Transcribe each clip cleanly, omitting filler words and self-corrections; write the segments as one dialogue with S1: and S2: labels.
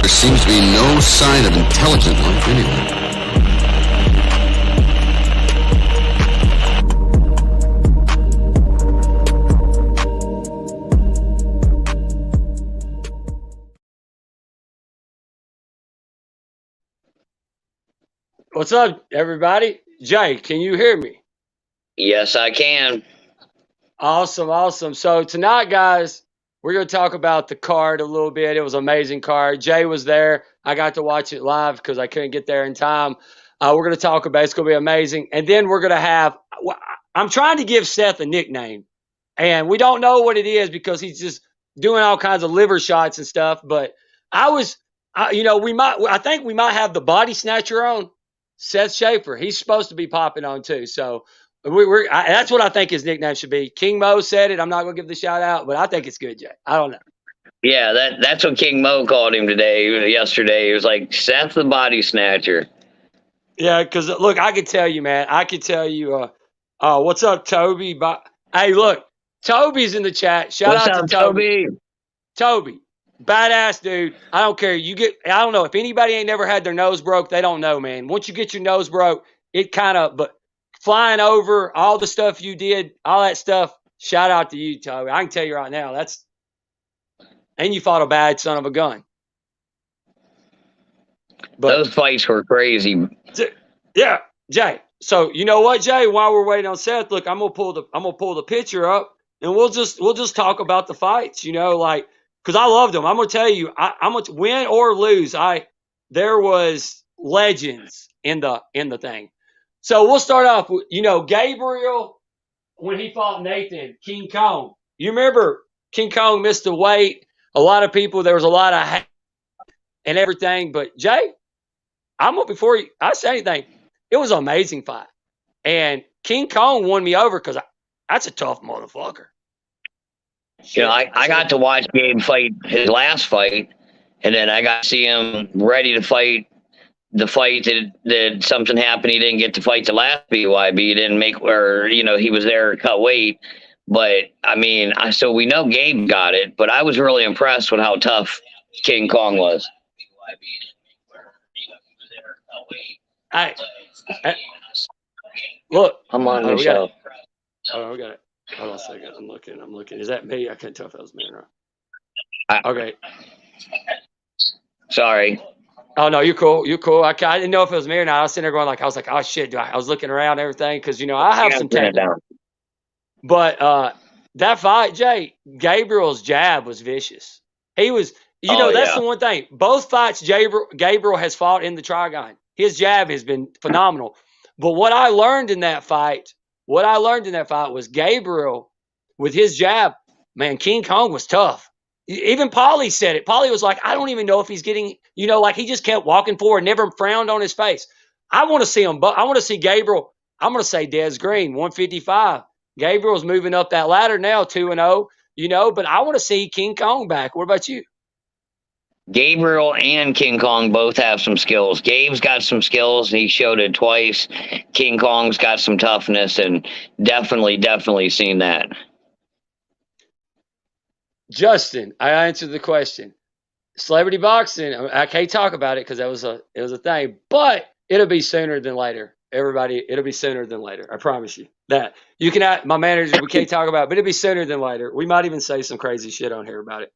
S1: There seems to be no sign of intelligent life anywhere.
S2: What's up, everybody? Jay, can you hear me?
S3: Yes, I can.
S2: Awesome, awesome. So tonight, guys, we're going to talk about the card a little bit. It was an amazing card. Jay was there. I got to watch it live because I couldn't get there in time. We're going to talk about it. It's going to be amazing. And then we're going to have – I'm trying to give Seth a nickname. And we don't know what it is because he's just doing all kinds of liver shots and stuff. But I think we might have the body snatcher on. Seth Schaefer, he's supposed to be popping on too. So that's what I think his nickname should be. King Mo said it. I'm not going to give the shout out, but I think it's good, Jay. I don't know.
S3: Yeah, that's what King Mo called him yesterday. He was like, Seth the body snatcher.
S2: Yeah, because look, I could tell you, man. I could tell you, what's up, Toby? Hey, look, Toby's in the chat. Shout out to Toby. Toby. Badass dude. I don't care. I don't know. If anybody ain't never had their nose broke, they don't know, man. Once you get your nose broke, but flying over, all the stuff you did, all that stuff, shout out to you, Toby. I can tell you right now, and you fought a bad son of a gun. But
S3: those fights were crazy.
S2: Yeah, Jay. So you know what, Jay? While we're waiting on Seth, look, I'm gonna pull the picture up, and we'll just talk about the fights. Because I loved them. I'm gonna tell you, I'm gonna win or lose. There was legends in the thing. So we'll start off with Gabriel when he fought Nathan King Kong. You remember King Kong missed the weight. A lot of people, there was a lot of hate and everything. But Jay, before I say anything, it was an amazing fight, and King Kong won me over because that's a tough motherfucker.
S3: I got to watch Gabe fight his last fight, and then I got to see him ready to fight the fight that something happened. He didn't get to fight the last BYB. He didn't he was there to cut weight. But, so we know Gabe got it, but I was really impressed with how tough King Kong was.
S2: Hey, look.
S3: I'm on the show.
S2: We got it. Hold on a second. I'm looking. Is that me? I can't tell if that was me or not. Okay.
S3: Sorry.
S2: Oh, no, you're cool. You're cool. I didn't know if it was me or not. I was sitting there going oh, shit. I was looking around and everything because, I have some technique. But that fight, Jay, Gabriel's jab was vicious. He was, that's the one thing. Both fights Gabriel has fought in the Trigon. His jab has been phenomenal. But what I learned in that fight was Gabriel, with his jab, man, King Kong was tough. Even Paulie said it. Paulie was like, I don't even know if he's getting, he just kept walking forward, never frowned on his face. I want to see him, but I want to see Gabriel. I'm going to say Des Green, 155. Gabriel's moving up that ladder now, 2-0, but I want to see King Kong back. What about you?
S3: Gabriel and King Kong both have some skills. Gabe's got some skills. He showed it twice. King Kong's got some toughness, and definitely seen that.
S2: Justin, I answered the question. Celebrity boxing, I can't talk about it because it was a thing, but it'll be sooner than later. Everybody, it'll be sooner than later. I promise you that. You can, my manager, we can't talk about it, but it'll be sooner than later. We might even say some crazy shit on here about it.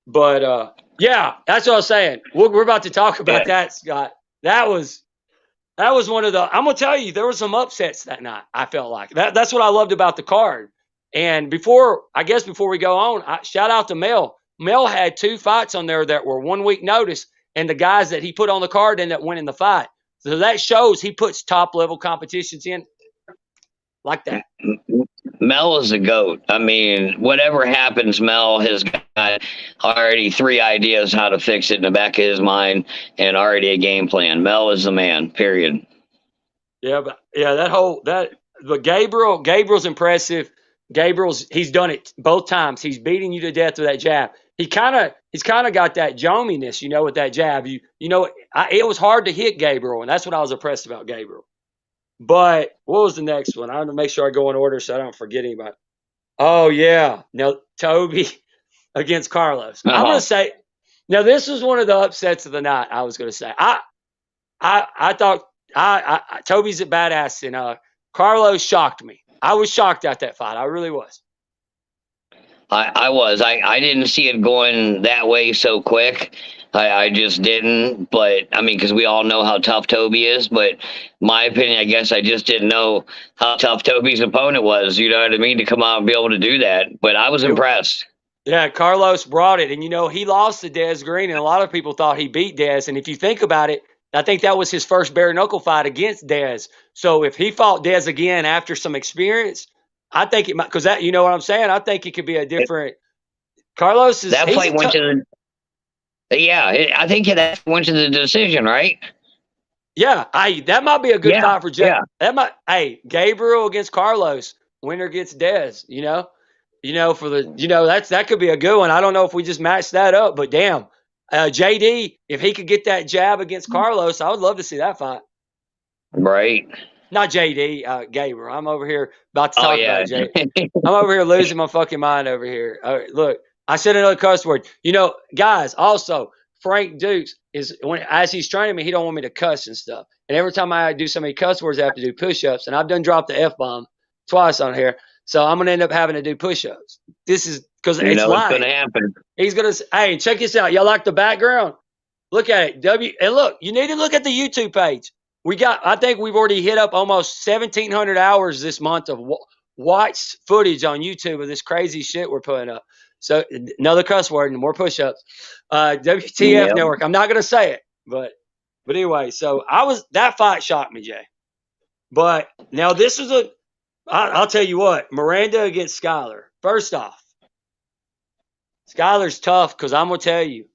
S2: But, yeah, that's what I was saying. We're about to talk about that, Scott. That was one of the – I'm going to tell you, there were some upsets that night, I felt like. That's what I loved about the card. And before we go on, shout out to Mel. Mel had 2 fights on there that were 1 week notice, and the guys that he put on the card ended up winning the fight. So that shows he puts top-level competitions in like that.
S3: Mel is a GOAT. Whatever happens, Mel has got already 3 ideas how to fix it in the back of his mind and already a game plan. Mel is the man, period.
S2: Yeah, but Gabriel's impressive. He's done it both times. He's beating you to death with that jab. He's kind of got that jominess, with that jab. It was hard to hit Gabriel, and that's what I was impressed about Gabriel. But what was the next one? I want to make sure I go in order so I don't forget anybody. Oh, yeah. No, Toby against Carlos. I'm going to say Now, this was one of the upsets of the night. I was going to say, I thought Toby's a badass, and Carlos shocked me. I was shocked at that fight. I really was.
S3: I was. I didn't see it going that way so quick. I just didn't. But I mean, because we all know how tough Toby is. But my opinion, I guess I just didn't know how tough Toby's opponent was. You know what I mean? To come out and be able to do that. But I was impressed.
S2: Yeah, Carlos brought it. And, he lost to Dez Green, and a lot of people thought he beat Dez. And if you think about it, I think that was his first bare knuckle fight against Dez. So if he fought Dez again after some experience, I think it might, because that, you know what I'm saying? I think it could be a different. Carlos is
S3: that fight went to the. Yeah, I think that went to the decision, right?
S2: Yeah, that might be a good fight for Jay.
S3: Yeah.
S2: That might. Hey, Gabriel against Carlos, winner gets Dez. That could be a good one. I don't know if we just match that up, but damn, JD, if he could get that jab against Carlos, I would love to see that fight.
S3: Right.
S2: Not JD, Gabriel. I'm over here about to talk about JD. I'm over here losing my fucking mind over here. Look, I said another cuss word. Guys, also, Frank Dukes as he's training me, he don't want me to cuss and stuff. And every time I do so many cuss words, I have to do push-ups. And I've done dropped the F-bomb twice on here. So I'm going to end up having to do push-ups. This is because it's lying.
S3: It's going to happen.
S2: He's going to, hey, check this out. Y'all like the background? Look at it. And look, you need to look at the YouTube page. I think we've already hit up almost 1,700 hours this month of watched footage on YouTube of this crazy shit we're putting up. So another cuss word and more push-ups. WTF Network. I'm not going to say it, but anyway, so that fight shocked me, Jay. But now this is I'll tell you what, Miranda against Skylar. First off, Skylar's tough because I'm going to tell you,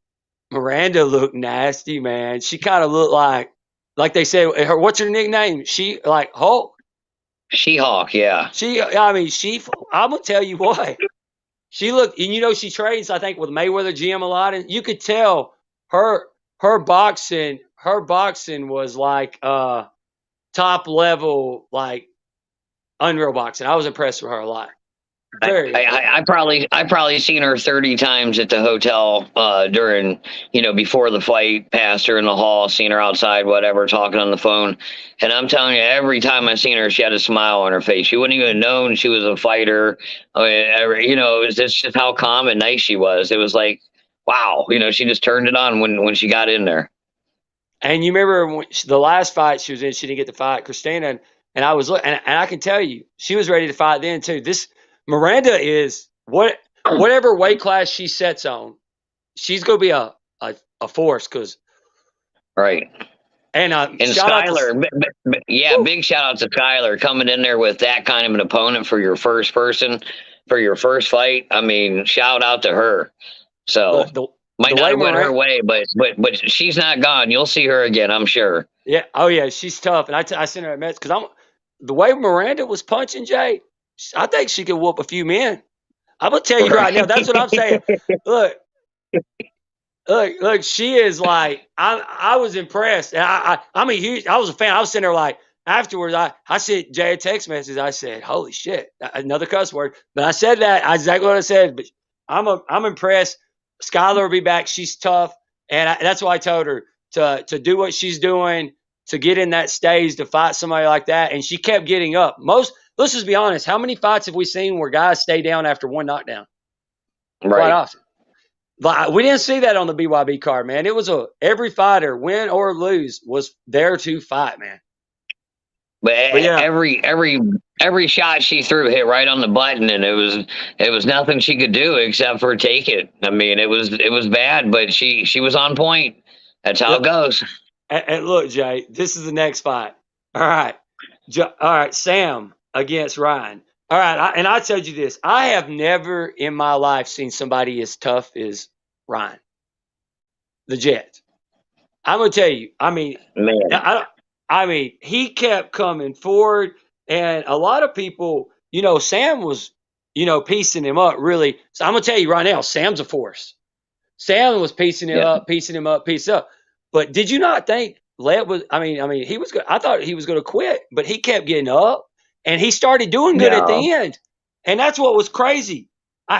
S2: Miranda looked nasty, man. She kind of looked like they said, what's her nickname? Hulk?
S3: She-Hulk, yeah.
S2: I'm going to tell you what. She looked, and she trains, I think, with Mayweather GM a lot, and you could tell her boxing was like top level, like unreal boxing. I was impressed with her a lot.
S3: I probably seen her 30 times at the hotel during, before the fight, passed her in the hall, seen her outside, whatever, talking on the phone. And I'm telling you, every time I seen her, she had a smile on her face. She wouldn't even known she was a fighter. It was just how calm and nice she was. It was like, wow, she just turned it on when she got in there.
S2: And you remember the last fight she was in, she didn't get to fight Christina. And I was looking, and I can tell you, she was ready to fight then too. Miranda is whatever weight class she sets on, she's going to be a force.
S3: Right.
S2: And
S3: Skylar, big shout out to Skylar coming in there with that kind of an opponent for your first fight. I mean, shout out to her. So might not win her way, but she's not gone. You'll see her again, I'm sure.
S2: Yeah. Oh yeah, she's tough. And I sent her a message because the way Miranda was punching Jay, I think she could whoop a few men. I'm gonna tell you right now. That's what I'm saying. Look. She is like I was impressed. I was a fan. I was sitting there like afterwards. I sent Jay a text message. I said, "Holy shit!" Another cuss word. But I said that exactly what I said. But I'm impressed. Skylar will be back. She's tough, and that's why I told her to do what she's doing, to get in that stage, to fight somebody like that. And she kept getting up. Let's just be honest. How many fights have we seen where guys stay down after one knockdown?
S3: Right.
S2: Quite often. But we didn't see that on the BYB card, man. It was every fighter, win or lose, was there to fight, man.
S3: But yeah. every shot she threw hit right on the button, and it was nothing she could do except for take it. I mean, it was bad, but she was on point. That's how it goes.
S2: And look, Jay, this is the next fight. All right, Sam against Ryan. All right, and I told you this. I have never in my life seen somebody as tough as Ryan, the Jet. I'm gonna tell you. I mean, man. He kept coming forward, and a lot of people, Sam was, piecing him up really. So I'm gonna tell you right now, Sam's a force. Sam was piecing him up. But did you not think Lev was? I mean, he was good. I thought he was going to quit, but he kept getting up, and he started doing good at the end. And that's what was crazy.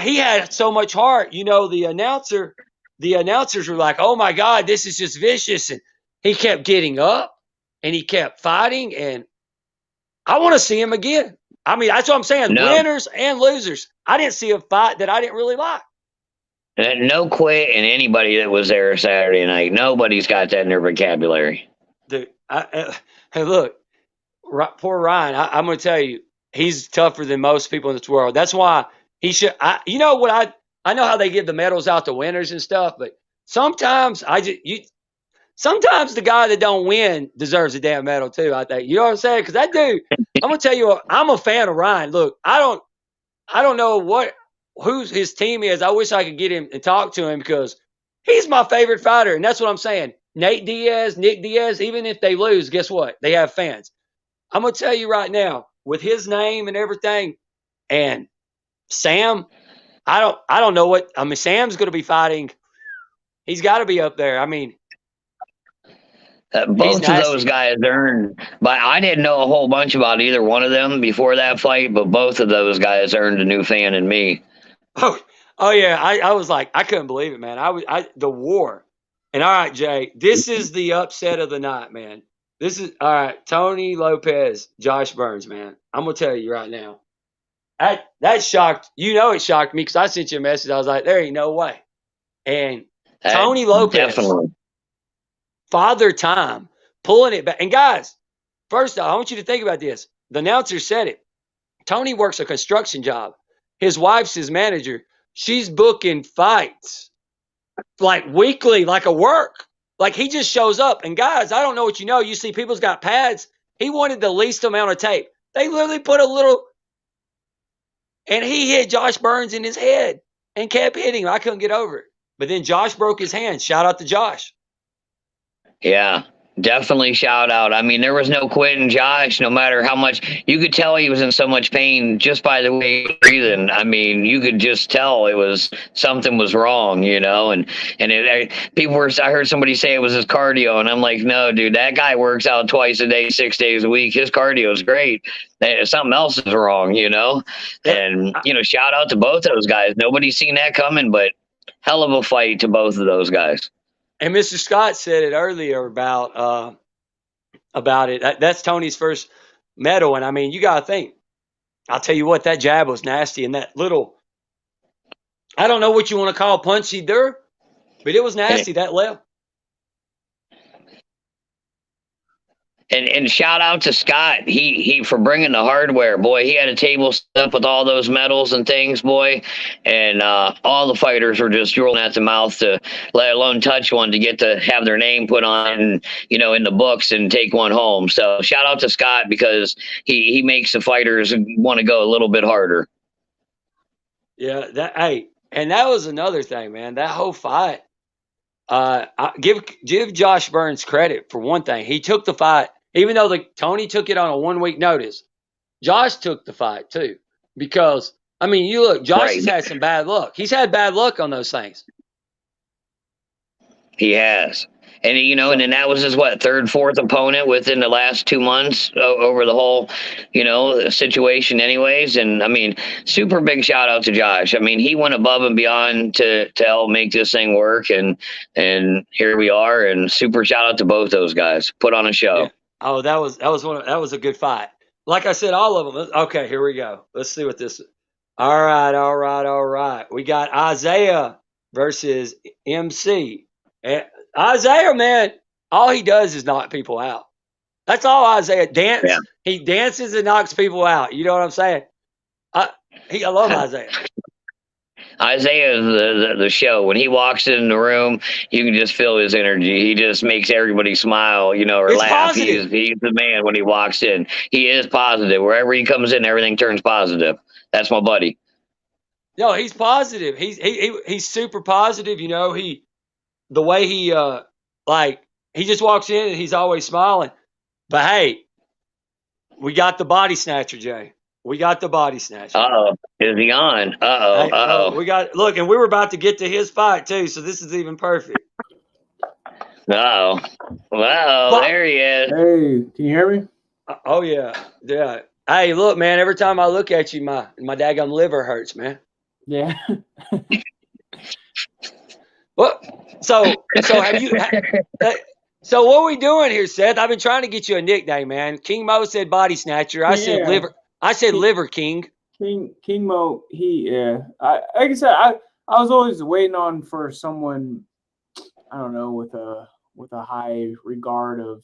S2: He had so much heart. The announcer, the announcers were like, "Oh my God, this is just vicious," and he kept getting up and he kept fighting, and I want to see him again. I mean, that's what I'm saying.
S3: No.
S2: Winners and losers. I didn't see a fight that I didn't really like.
S3: No quit in anybody that was there Saturday night. Nobody's got that in their vocabulary.
S2: Dude, hey, look, poor Ryan. I'm going to tell you, he's tougher than most people in this world. That's why he should. You know what? I know how they give the medals out to winners and stuff, but sometimes sometimes the guy that don't win deserves a damn medal too. I think, you know what I'm saying? Because that dude, I'm going to tell you, I'm a fan of Ryan. Look, I don't know who his team is. I wish I could get him and talk to him because he's my favorite fighter, and that's what I'm saying. Nick Diaz, even if they lose, guess what? They have fans. I'm going to tell you right now, with his name and everything, and Sam, I don't know what – I mean, Sam's going to be fighting. He's got to be up there. I mean –
S3: both of those guys earned, but I didn't know a whole bunch about either one of them before that fight, but both of those guys earned a new fan in me.
S2: Oh yeah. I was like, I couldn't believe it, man. The war. And all right, Jay, this is the upset of the night, man. This is all right. Tony Lopez, Josh Burns, man. I'm going to tell you right now. That shocked, it shocked me because I sent you a message. I was like, there ain't no way. And Tony Lopez.
S3: Definitely.
S2: Father Time pulling it back. And guys, first off, I want you to think about this. The announcer said it. Tony works a construction job. His wife's his manager. She's booking fights like weekly, like a work. Like he just shows up. And guys, I don't know what you know. You see people's got pads. He wanted the least amount of tape. They literally put a little, and he hit Josh Burns in his head and kept hitting him. I couldn't get over it. But then Josh broke his hand. Shout out to Josh.
S3: Yeah, definitely shout out. I mean, there was no quitting Josh, no matter how much. You could tell he was in so much pain just by the way he was breathing. I mean, you could just tell something was wrong, and I heard somebody say it was his cardio, and I'm like, no, dude, that guy works out twice a day, 6 days a week. His cardio is great. Something else is wrong, and, shout out to both those guys. Nobody's seen that coming, but hell of a fight to both of those guys.
S2: And Mr. Scott said it earlier about it. That's Tony's first medal. And I mean, you got to think, I'll tell you what, that jab was nasty. And that little, I don't know what you want to call punchy there, but it was nasty, that left.
S3: And shout out to Scott. He for bringing the hardware, boy. He had a table set up with all those medals and things, boy. And all the fighters were just drooling at the mouth to let alone touch one to get to have their name put on, in the books and take one home. So shout out to Scott because he makes the fighters want to go a little bit harder.
S2: Yeah, and that was another thing, man. That whole fight. Give Josh Burns credit for one thing. He took the fight. Even though Tony took it on a 1 week notice, Josh took the fight too. Because, I mean, you look, Josh has had some bad luck. He's had bad luck on those things.
S3: He has. And, and then that was his, third, fourth opponent within the last 2 months over the whole, situation anyways. And, I mean, super big shout out to Josh. I mean, he went above and beyond to help make this thing work. And here we are. And super shout out to both those guys. Put on a show.
S2: Yeah. Oh, that was a good fight. Like I said, all of them. Okay, here we go. Let's see what this is. All right. We got Isaiah versus MC. Isaiah, man, all he does is knock people out. That's all Isaiah dance. Yeah. He dances and knocks people out. You know what I'm saying? I love Isaiah.
S3: Isaiah is the show. When he walks in the room, you can just feel his energy. He just makes everybody smile, or
S2: it's
S3: laugh.
S2: Positive.
S3: He's the man when he walks in. He is positive. Wherever he comes in, everything turns positive. That's my buddy.
S2: No, he's positive. He's super positive. The way he he just walks in and he's always smiling. But hey, we got the body snatcher, Jay. We got the body snatcher.
S3: Uh-oh. Is he on? Uh-oh.
S2: We got look, and we were about to get to his fight too, so this is even perfect.
S3: Uh-oh. Wow, there he is.
S4: Hey, can you hear me?
S2: Oh yeah. Yeah. Hey, look, man, every time I look at you, my daggum liver hurts, man.
S4: Yeah.
S2: Well, so have you? So what are we doing here, Seth? I've been trying to get you a nickname, man. King Mo said Body Snatcher. I said Liver. I said Liver King.
S4: King Mo. Like I said, I was always waiting on for someone, I don't know, with a high regard of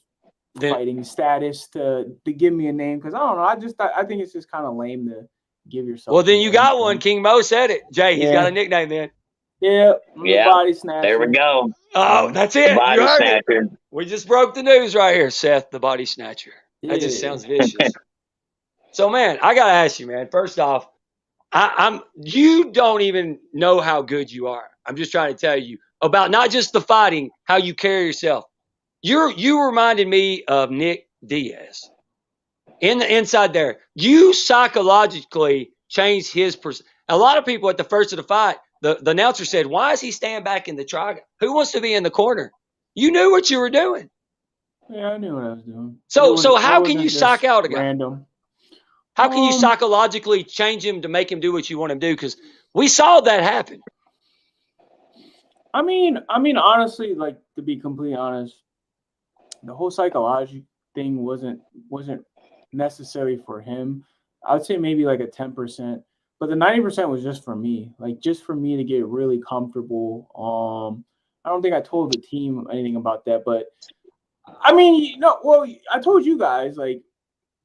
S4: fighting status to give me a name, because I don't know. I think it's just kind of lame to give yourself.
S2: Well, then you got one. King Mo said it. Jay, he's got a nickname then.
S4: Yeah. Body Snatcher.
S3: There we go.
S2: Oh, that's it.
S3: Body
S2: you heard
S3: Snatcher.
S2: it. We just broke the news right here, Seth, the Body Snatcher. That just sounds vicious. So, man, I gotta ask you, man. First off, you don't even know how good you are. I'm just trying to tell you about not just the fighting, how you carry yourself. You reminded me of Nick Diaz. In the inside there, you psychologically changed his a lot of people at the first of the fight, the announcer said, "Why is he staying back in the Trigon? Who wants to be in the corner?" You knew what you were doing.
S4: Yeah, I knew what I was doing.
S2: So how can you psych out a guy?
S4: Random.
S2: How can you psychologically change him to make him do what you want him to do? Because we saw that happen.
S4: I mean, honestly, like, to be completely honest, the whole psychology thing wasn't necessary for him. I would say maybe like a 10%, but the 90% was just for me, like just for me to get really comfortable. I don't think I told the team anything about that, but I mean, I told you guys, like,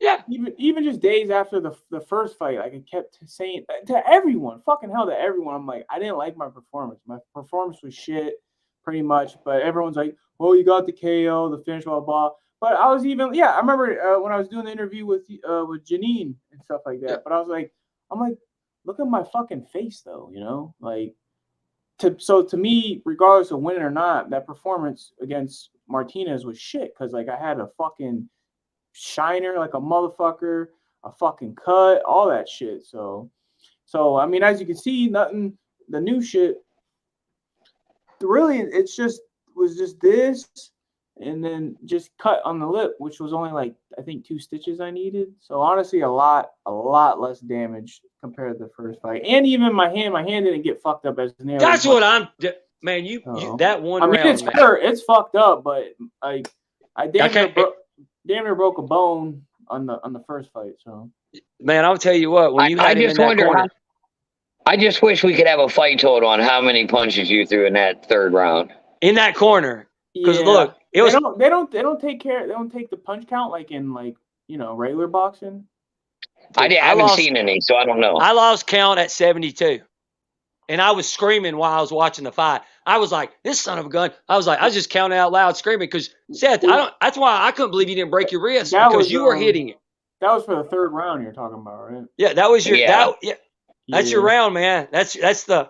S4: yeah, even just days after the first fight, like, I kept saying to everyone, fucking hell, to everyone, I'm like, I didn't like my performance. My performance was shit, pretty much. But everyone's like, well, you got the KO, the finish, blah, blah. But I was even, I remember when I was doing the interview with Janine and stuff like that. Yeah. But I'm like, look at my fucking face, though, you know? Like, to me, regardless of winning or not, that performance against Martinez was shit, because, like, I had a fucking shiner like a motherfucker, a fucking cut, all that shit. So I mean, as you can see, nothing, the new shit, really, was just this, and then just cut on the lip, which was only like, I think, 2 stitches I needed. So honestly, a lot less damage compared to the first fight. And even my hand didn't get fucked up as nearly.
S2: That's what I'm, man. You that one. I mean,
S4: round, it's fucked up, but like, I damn near broke a bone on the first fight. So, man,
S2: I'll tell you what. When you
S3: I just wonder. I just wish we could have a fight total on how many punches you threw in that third round.
S2: In that corner, because look, it was.
S4: They don't take the punch count like in, like, regular boxing.
S3: I haven't seen any, so I don't know.
S2: I lost count at 72. And I was screaming while I was watching the fight. I was like, "This son of a gun!" I was just counting out loud, screaming, because Seth, that's why I couldn't believe you didn't break your wrist, because you were hitting it.
S4: That was for the third round you're talking about, right?
S2: Yeah, that was your that's your round, man. That's the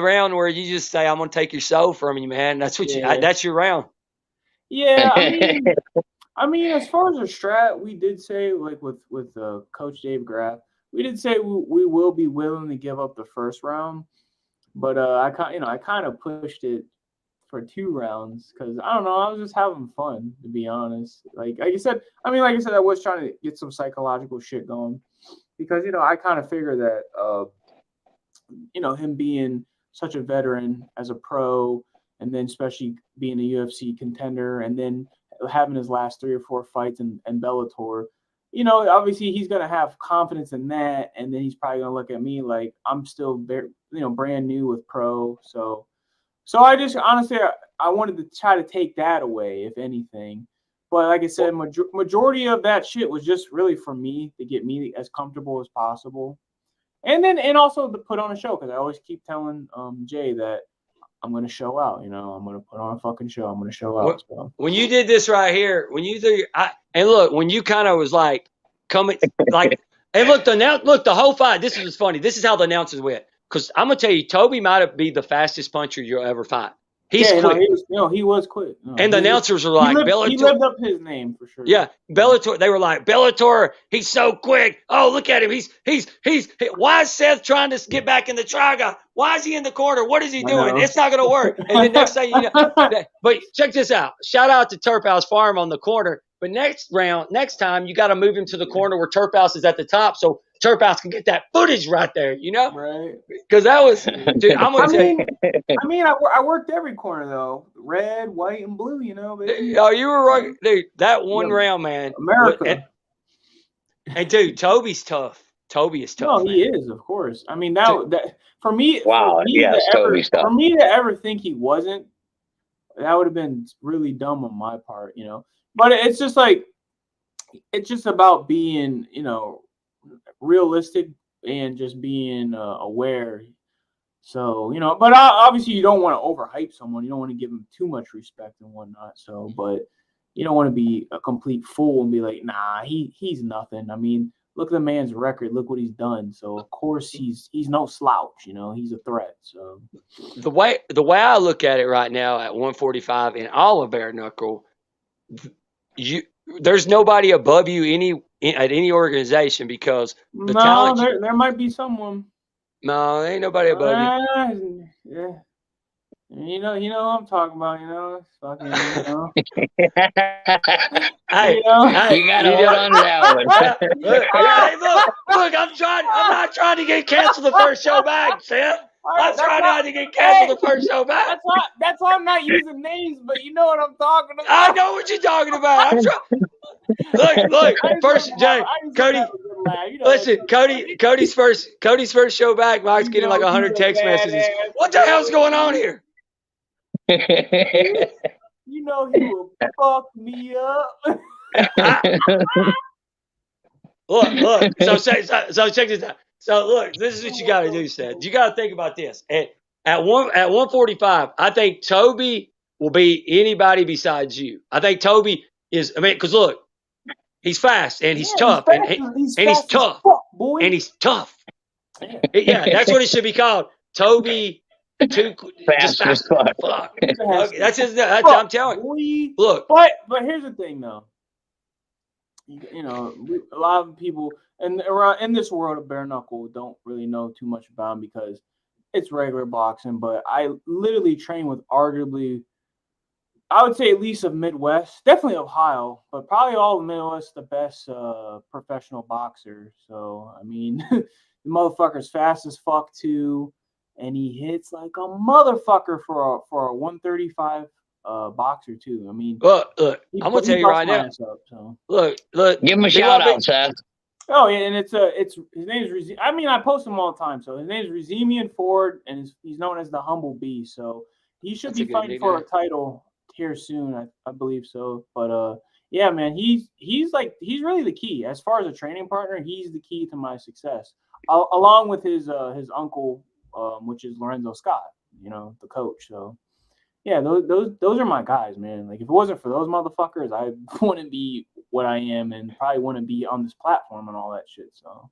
S2: round where you just say, "I'm gonna take your soul from you, man." That's what that's your round.
S4: Yeah, I mean, as far as the strat, we did say, like, with Coach Dave Graff, we did say we will be willing to give up the first round. But I kind of pushed it for 2 rounds, because I don't know, I was just having fun, to be honest. Like I said, I was trying to get some psychological shit going, because I kind of figure that him being such a veteran as a pro, and then especially being a UFC contender, and then having his last 3 or 4 fights in Bellator, obviously he's going to have confidence in that, and then he's probably going to look at me like I'm still very, brand new with pro. So I just, honestly, I wanted to try to take that away, if anything. But like I said, majority of that shit was just really for me, to get me as comfortable as possible. And also to put on a show, because I always keep telling Jay that I'm going to show out, I'm going to put on a fucking show. I'm going to show out. So.
S2: When you did this right here, when you do, and look, when you kind of was like coming, like, and look, the whole fight, this is funny. This is how the announcers went. Because I'm going to tell you, Toby might be the fastest puncher you'll ever fight. He's quick.
S4: He was quick.
S2: And the announcers were like,
S4: Bellator. He lived up his name, for sure.
S2: Yeah, Bellator. They were like, Bellator, he's so quick. Oh, look at him. He's why is Seth trying to get back in the Trigon? Why is he in the corner? What is he doing? It's not going to work. And then next thing you know, but check this out. Shout out to Terphouse Farmz on the corner. But next time, you got to move him to the corner where Terphouse is at the top. So Terphouse can get that footage right there, you know?
S4: Right.
S2: Because that was, dude, I'm going to tell you.
S4: I worked every corner, though. Red, white, and blue, you know, baby.
S2: Oh, you were right. Dude, that one round, man.
S4: America.
S2: And dude, Toby's tough. Toby is tough.
S4: No, he is, of course. I mean, that for me,
S3: Toby's tough.
S4: For me to ever think he wasn't, that would have been really dumb on my part, you know. But it's just like, it's just about being, you know, realistic and just being aware. So, you know, but obviously you don't want to overhype someone. You don't want to give them too much respect and whatnot. So, but you don't want to be a complete fool and be like, nah, he's nothing. I mean, look at the man's record. Look what he's done. So of course he's no slouch. You know, he's a threat. So
S2: the way I look at it right now at 145 in all of bare knuckle, there's nobody above you at any organization because the talent.
S4: There might be someone.
S2: No, there ain't nobody above you.
S4: Yeah. You know what I'm talking about, you know? Fucking, you know.
S2: Hey,
S3: you gotta hold on to that one.
S2: Look, I'm not trying to get canceled the first show back, Seth. I'm trying not to get canceled the first show back.
S4: That's why I'm not using names, but you know what I'm talking about.
S2: I know what you're talking about. I'm trying. Look, first, Jay, Cody. Listen, Cody's first show back. Mike's getting like 100 text messages. What the hell's going on here?
S4: You know he will fuck me up.
S2: Look. So check this out. So look, this is what you got to do, Seth. You got to think about this. At 145, I think Toby will be anybody besides you. I think Toby is. I mean, because look, he's fast and he's tough and he's tough and he's tough. Yeah, that's what it should be called. Toby.
S3: Fast as fuck.
S2: Okay, I'm telling you. Look,
S4: but here's the thing, though. You know, a lot of people in this world of bare knuckle don't really know too much about him because it's regular boxing. But I literally train with arguably, I would say at least of Midwest, definitely Ohio, but probably all of Midwest, the best professional boxer. So I mean, the motherfucker's fast as fuck too. And he hits like a motherfucker for a 135 boxer too. I mean,
S2: look, I'm gonna tell you right now. Look,
S3: give him a shout out, Seth.
S4: Oh yeah, and it's his name is I mean, I post him all the time. So his name is Rezemian Ford, and he's known as the Humble Bee. So he should be fighting for a title here soon, I believe so. But yeah, man, he's really the key as far as a training partner. He's the key to my success, along with his uncle. Which is Lorenzo Scott, you know, the coach. So, yeah, those are my guys, man. Like, if it wasn't for those motherfuckers, I wouldn't be what I am and probably wouldn't be on this platform and all that shit. So,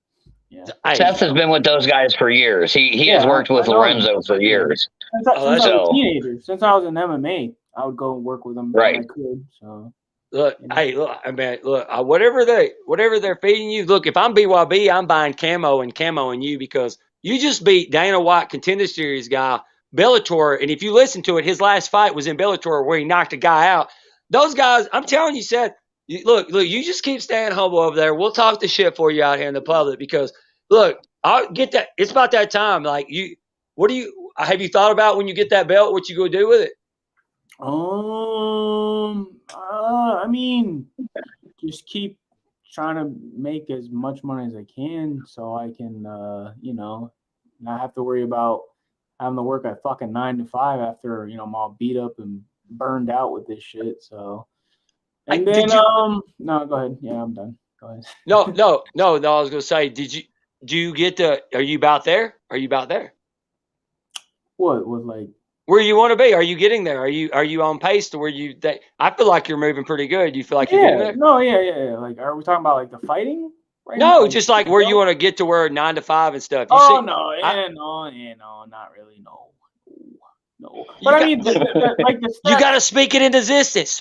S4: yeah.
S3: Seth has been with those guys for years. He has worked with Lorenzo for years.
S4: Since I was a teenager, since I was in MMA, I would go and work with them when I could. So.
S2: Look, hey, look, I mean, look, whatever they're feeding you. Look, if I'm BYB, I'm buying camo and you because you just beat Dana White, Contender Series guy, Bellator, and if you listen to it, his last fight was in Bellator where he knocked a guy out. Those guys, I'm telling you, Seth, look, you just keep staying humble over there. We'll talk the shit for you out here in the public because, look, I'll get that. It's about that time. Like, have you thought about when you get that belt, what you gonna do with it?
S4: I mean, just keep trying to make as much money as I can so I can, you know, not have to worry about having to work at fucking 9 to 5 after, you know, I'm all beat up and burned out with this shit. So, and then, no, go ahead. Yeah, I'm done. Go ahead.
S2: No. I was gonna say, do you get are you about there?
S4: What was like?
S2: Where you want to be? Are you getting there? Are you on pace to where I feel like you're moving pretty good. You feel like you're getting there?
S4: No, yeah. Like, are we talking about like the fighting? Right
S2: no,
S4: now?
S2: just like where you want to get to where 9 to 5 and stuff.
S4: No, not really, no. But I mean, like the steps,
S2: you got to speak it into existence.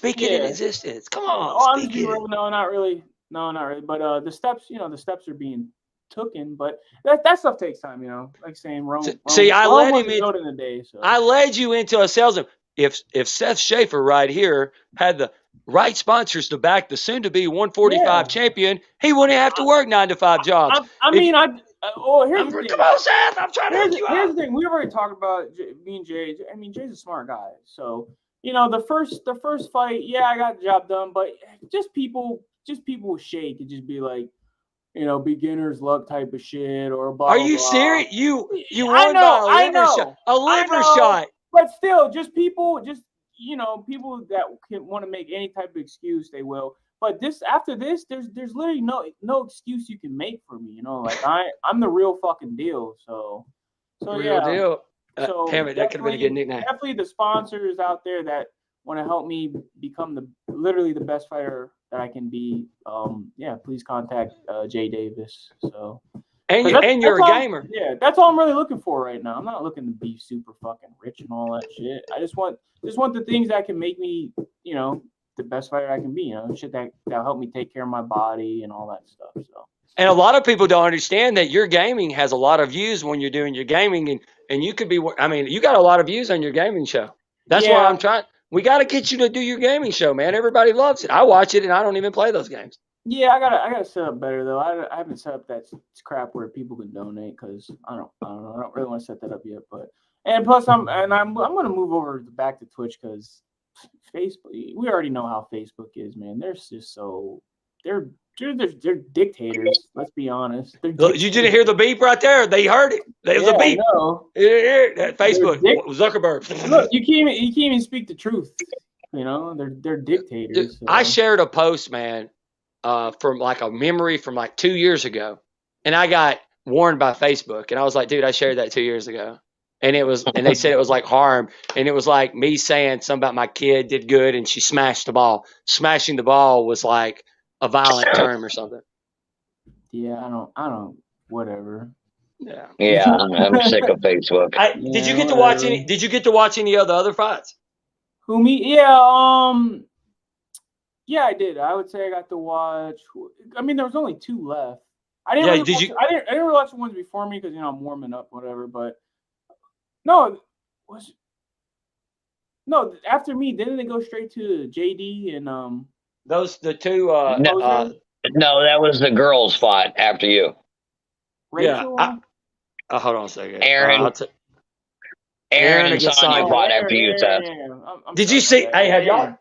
S2: Come on.
S4: No, not really. But the steps, you know, the steps are being taken, but that stuff takes time, you know. Like saying Rome.
S2: See, I led him
S4: in the day. So.
S2: I led you into a salesman. If Seth Schaefer right here had right sponsors to back the soon-to-be 145 champion, he wouldn't have to work 9 to 5 jobs.
S4: Here's the thing.
S2: Come on, Seth. I'm trying to hook you
S4: Here's
S2: up.
S4: the thing. We already talked about me and Jay. I mean, Jay's a smart guy. So, the first fight, yeah, I got the job done. But just people with shake and just be like, beginner's luck type of shit or blah.
S2: Are you serious? You won by a liver shot.
S4: But still, just people, people that want to make any type of excuse, they will. But after this, there's literally no excuse you can make for me. Like I'm the real fucking deal. So
S2: real deal. Damn it, that could have been a good nickname.
S4: Definitely the sponsors out there that want to help me become literally the best fighter that I can be. Please contact Jay Davis. So.
S2: And you're a gamer.
S4: Yeah, that's all I'm really looking for right now. I'm not looking to be super fucking rich and all that shit. I just want the things that can make me, the best fighter I can be. Shit that'll help me take care of my body and all that stuff. So.
S2: And a lot of people don't understand that your gaming has a lot of views when you're doing your gaming, and you could be. I mean, you got a lot of views on your gaming show. That's why I'm trying. We got to get you to do your gaming show, man. Everybody loves it. I watch it, and I don't even play those games.
S4: Yeah, I gotta set up better though. I haven't set up that crap where people can donate because I don't know. I don't really want to set that up yet. And plus I'm gonna move over back to Twitch because Facebook. We already know how Facebook is, man. They're just they're dictators. Let's be honest.
S2: Look, you didn't hear the beep right there. They heard it. There's a beep. That Facebook Zuckerberg.
S4: Look, you can't even speak the truth. They're dictators. So.
S2: I shared a post, man. From like a memory from like 2 years ago, and I got warned by Facebook, and I was like, dude, I shared that 2 years ago, and they said it was like harm, and it was like me saying something about my kid did good and she smashed the ball. Smashing the ball was like a violent term or something.
S4: Yeah, I don't, whatever.
S3: Yeah, I'm sick of Facebook.
S2: Did you get to watch any? Did you get to watch any of the other fights?
S4: Who me? Yeah, yeah, I did. I would say I got to watch. I mean, there was only 2 left. I didn't. I didn't really watch the ones before me because I'm warming up, whatever. But no, after me, didn't they go straight to JD and
S2: Those the 2.
S3: No, that was the girls' fought after you.
S4: Rachel?
S2: Yeah. Hold on a second.
S3: Aaron and Sonya fought after you, Seth.
S2: Did you see? Hey, had y'all?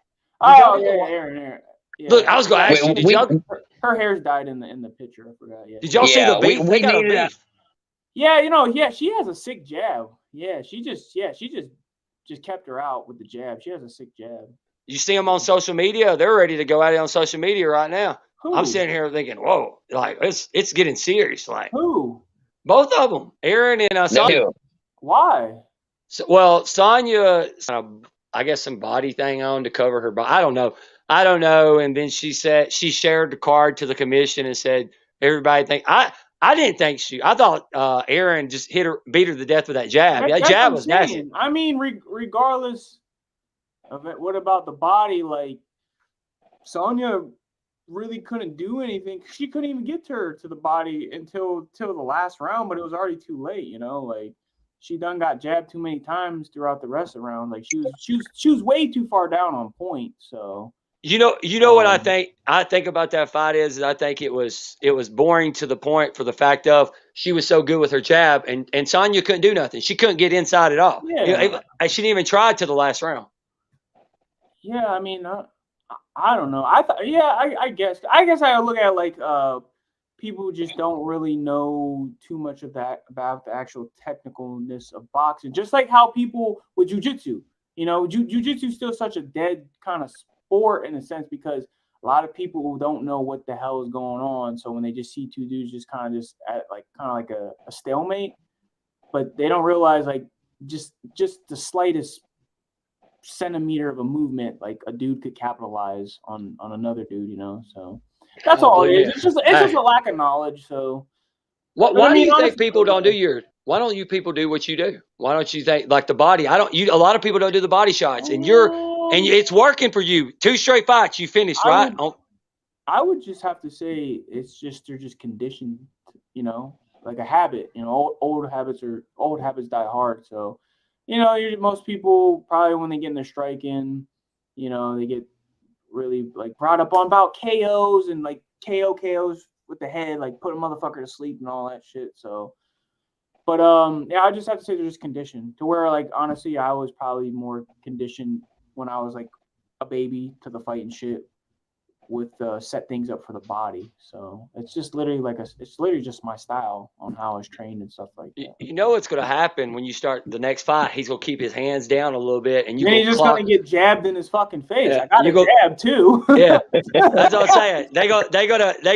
S4: Aaron. Yeah.
S2: Look, I was going to ask you.
S4: Her hair's dyed in the picture. I forgot. Yeah.
S2: Did y'all see the beef?
S3: We got a beef.
S4: Yeah, she has a sick jab. Yeah, she just kept her out with the jab. She has a sick jab.
S2: You see them on social media? They're ready to go at it on social media right now.
S4: Who?
S2: I'm sitting here thinking, whoa, like it's getting serious. Like
S4: who?
S2: Both of them, Aaron and Sonya.
S4: Why?
S2: Well, Sonya, I guess some body thing on to cover her body. I don't know. And then she said she shared the card to the commission and said everybody think I didn't think I thought Aaron just beat her to death with that jab. That jab was nasty.
S4: I mean, regardless of it, what about the body? Like Sonya really couldn't do anything. She couldn't even get to the body until the last round, but it was already too late. Like she done got jabbed too many times throughout the rest of the round. Like she was way too far down on point. So. You know
S2: what I think about that fight is I think it was boring to the point for the fact of she was so good with her jab and Sonya couldn't do nothing. She couldn't get inside at all.
S4: Yeah.
S2: She didn't even try to the last round.
S4: Yeah, I mean, I don't know. I guess I look at it like people just don't really know too much of that about the actual technicalness of boxing. Just like how people with jiu-jitsu, jiu-jitsu is still such a dead kind of sport in a sense because a lot of people don't know what the hell is going on. So when they just see 2 dudes just kind of at like a stalemate, but they don't realize like just the slightest centimeter of a movement, like a dude could capitalize on another dude, So that's all it is. It's just a lack of knowledge. So
S2: why do you think people don't do why don't you people do what you do? Why don't you think like the body? A lot of people don't do the body shots and it's working for you. 2 straight fights, you finished, right?
S4: I would just have to say they're just conditioned, like a habit. Old habits die hard. So, most people probably when they get in their strike in, they get really like brought up on about KOs and like KOs with the head, like put a motherfucker to sleep and all that shit. So, but yeah, I just have to say they're just conditioned to where, like, honestly, I was probably more conditioned when I was like a baby to the fight and shit with set things up for the body. So it's just literally it's literally just my style on how I was trained and stuff like that.
S2: You know what's going to happen when you start the next fight? He's going to keep his hands down a little bit, and
S4: he's just going to get jabbed in his fucking face.
S2: Yeah,
S4: I got a jab too.
S2: Yeah, that's what I'm saying. They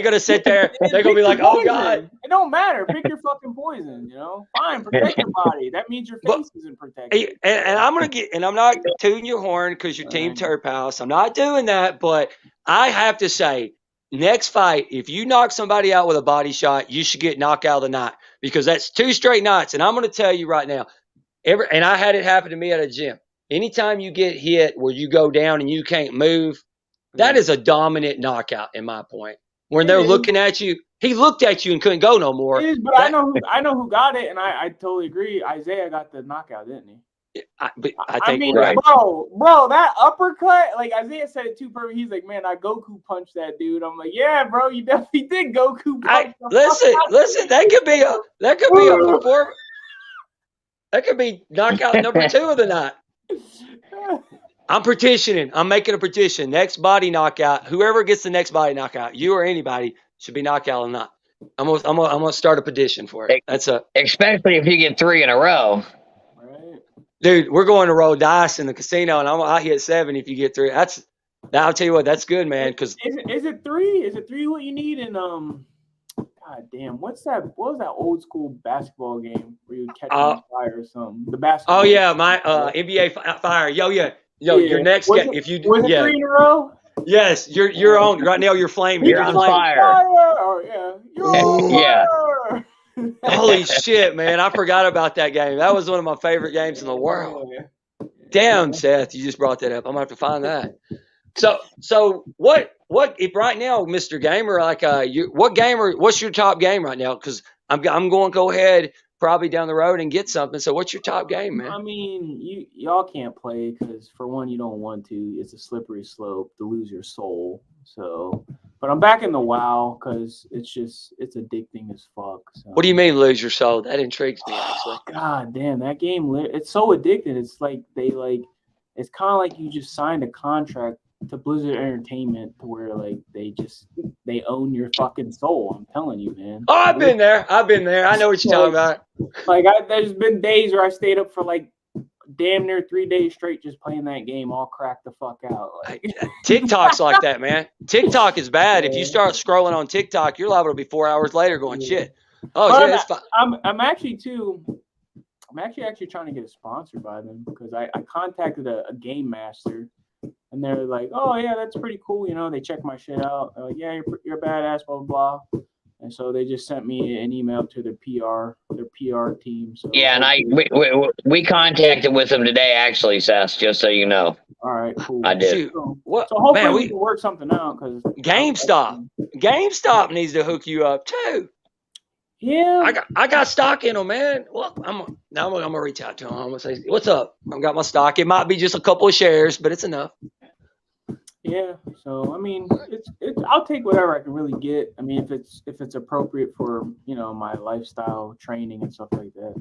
S2: gonna sit there. They're gonna be like, "Oh God."
S4: It don't matter. Pick your fucking poison. You know, fine. Protect your body. That means your face isn't protected.
S2: And I'm gonna get. And I'm not tooting your horn because you're Team Terphouse. I'm not doing that, but I have to say, next fight, if you knock somebody out with a body shot, you should get knocked out of the night because that's 2 straight nights. And I'm going to tell you right now, and I had it happen to me at a gym. Anytime you get hit where you go down and you can't move, that is a dominant knockout in my point. When they're looking at you, he looked at you and couldn't go no more.
S4: It is, but I know who got it, and I totally agree. Isaiah got the knockout, didn't he?
S2: I mean,
S3: right.
S4: bro, that uppercut, like Isaiah said it too perfect. He's like, man, I Goku punched that dude. I'm like, yeah, bro, you definitely did Goku punch.
S2: Listen, that could be a performance. That could be knockout number 2 of the night. I'm petitioning. I'm making a petition. Next body knockout. Whoever gets the next body knockout, you or anybody, should be knocked out or not. I'm gonna start a petition for it.
S3: Especially if you get 3 in a row.
S2: Dude, we're going to roll dice in the casino, and I'll hit 7 if you get 3. I'll tell you what, that's good, man. Because
S4: is it 3? Is it 3 what you need? And God damn, what was that old school basketball game where you catch on fire or something? The basketball.
S2: Oh yeah, my NBA Fire. Your next game. If you
S4: was it 3 in a row?
S2: Yes, you're on right now. You're flaming.
S3: You're on fire.
S4: Oh yeah. You're on fire.
S2: Holy shit, man. I forgot about that game. That was one of my favorite games in the world. Damn, Seth, you just brought that up. I'm going to have to find that. So what if right now, Mr. Gamer, like what's your top game right now? Because I'm going to go ahead probably down the road and get something. So what's your top game, man?
S4: I mean, y'all can't play because for one, you don't want to. It's a slippery slope to lose your soul. So, but I'm back in the WoW because it's addicting as fuck. So.
S2: What do you mean lose your soul? That intrigues me actually.
S4: God damn, that game! It's so addicting. It's like it's kind of like you just signed a contract to Blizzard Entertainment to where like they own your fucking soul. I'm telling you, man.
S2: Oh, I've been there. I know what you're talking about.
S4: Like there's been days where I stayed up for like damn near 3 days straight just playing that game, all cracked the fuck out. Like
S2: TikTok's like that, man. TikTok is bad. If you start scrolling on TikTok, you're liable to be 4 hours later going shit. Oh shit, it's fine.
S4: I'm actually trying to get sponsored by them because I contacted a game master and they're like, oh yeah, that's pretty cool. You know, they check my shit out. They're like, yeah, you're a badass, blah blah blah. And so they just sent me an email to their PR team. So
S3: yeah, and we contacted with them today, actually, Seth. Just so you know.
S4: All right, cool.
S3: I did.
S4: So hopefully we can work something out because
S2: GameStop needs to hook you up too.
S4: Yeah,
S2: I got stock in them, man. Well, I'm gonna reach out to them. I'm gonna say, what's up? I've got my stock. It might be just a couple of shares, but it's enough.
S4: Yeah, so I mean, it's I'll take whatever I can really get. I mean, if it's appropriate for my lifestyle training and stuff like that.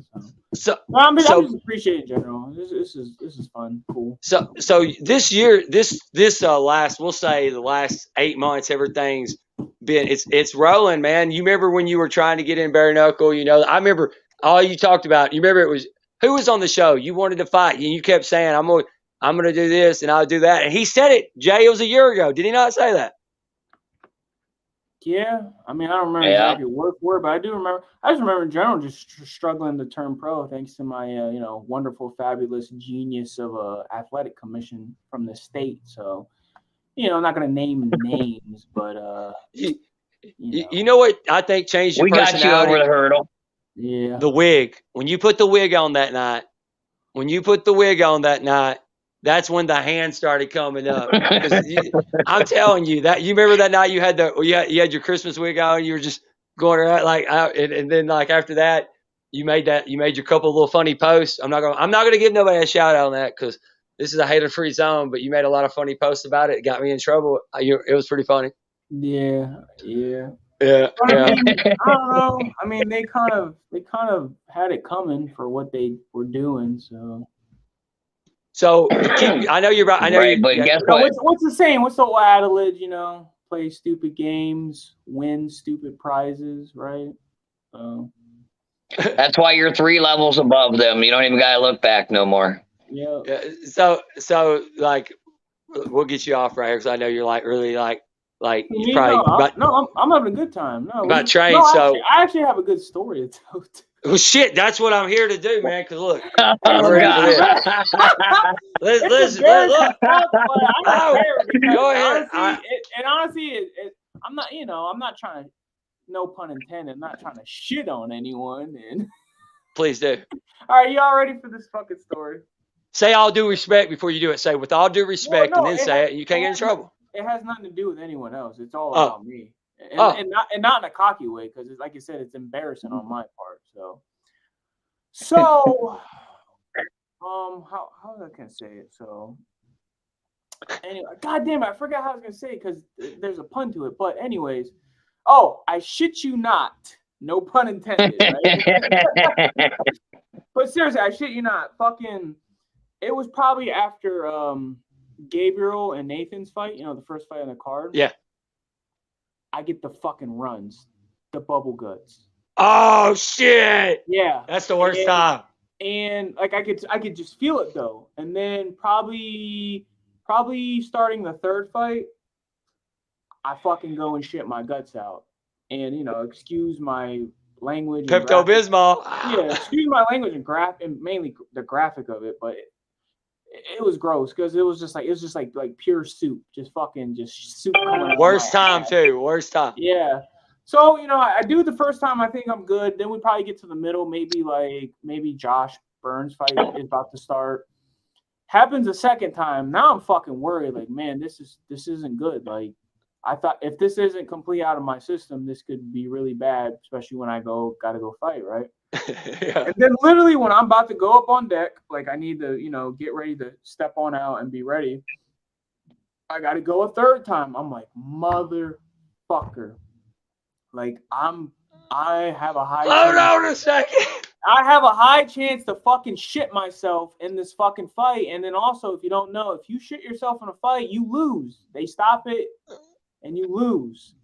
S4: I just appreciate it in general. This is fun, cool.
S2: So this year, this last, we'll say the last 8 months, everything's been it's rolling, man. You remember when you were trying to get in bare knuckle? I remember all you talked about. You remember it was who was on the show? You wanted to fight, and you kept saying, I'm gonna do this and I'll do that. And he said it, Jay, it was a year ago. Did he not say that?
S4: Yeah. I mean, I don't remember exactly word for word, but I just remember in general just struggling to turn pro thanks to my wonderful, fabulous genius of a athletic commission from the state. So, I'm not gonna name names, but
S2: you know what I think changed your personality?
S3: We got you over the hurdle.
S4: Yeah.
S2: The wig. When you put the wig on that night, that's when the hands started coming up. I'm telling you that. You remember that night you had you had your Christmas wig on. You were just going around and then like after that, you made your couple of little funny posts. I'm not gonna give nobody a shout out on that because this is a hater-free zone, but you made a lot of funny posts about it. It got me in trouble. It was pretty funny.
S4: Yeah.
S2: Yeah.
S4: But I mean, I don't know. I mean, they kind of had it coming for what they were doing. So
S2: I know you're right. I know
S3: right, but guess what?
S4: What's the saying? What's the old adage? Play stupid games, win stupid prizes, right?
S3: That's why you're 3 levels above them. You don't even gotta look back no more.
S4: Yeah.
S2: So like, we'll get you off right here because I know you're like really like you
S4: I'm having a good time. No,
S2: about trade.
S4: I actually have a good story to tell.
S2: Well, shit, that's what I'm here to do, man. Because look, listen, look. Go ahead.
S4: Honestly, I'm not trying to. No pun intended. I'm not trying to shit on anyone. And
S2: please do.
S4: All right, y'all ready for this fucking story?
S2: Say all due respect before you do it. Say with all due respect, and then say it. You can't get in trouble.
S4: It has nothing to do with anyone else. It's all about me, and not in a cocky way, because like you said, it's embarrassing on my part. So, how I can say it? So, anyway, goddamn, I forgot how I was gonna say it because there's a pun to it. But anyways, I shit you not, no pun intended. Right? But seriously, I shit you not. Fucking, it was probably after Gabriel and Nathan's fight, the first fight on the card.
S2: Yeah.
S4: I get the fucking runs, the bubble guts.
S2: Oh shit!
S4: Yeah.
S2: That's the worst time.
S4: And like I could just feel it though. And then probably starting the third fight, I fucking go and shit my guts out. And excuse my language.
S2: Pepto-Bismol.
S4: Yeah, excuse my language and mainly the graphic of it, but it was gross because it was just like pure soup, just soup.
S2: Worst time too. Worst time.
S4: Yeah. So I do it the first time. I think I'm good. Then we probably get to the middle. Maybe Josh Burns fight is about to start. Happens a second time. Now I'm fucking worried. Like, man, this isn't good. Like, I thought if this isn't complete out of my system, this could be really bad, especially when I gotta go fight, right? Yeah. And then literally when I'm about to go up on deck, like I need to, get ready to step on out and be ready. I got to go a third time. I'm like, motherfucker. Like I have a high
S2: Hold on a second.
S4: I have a high chance to fucking shit myself in this fucking fight. And then also, if you don't know, if you shit yourself in a fight, you lose. They stop it and you lose.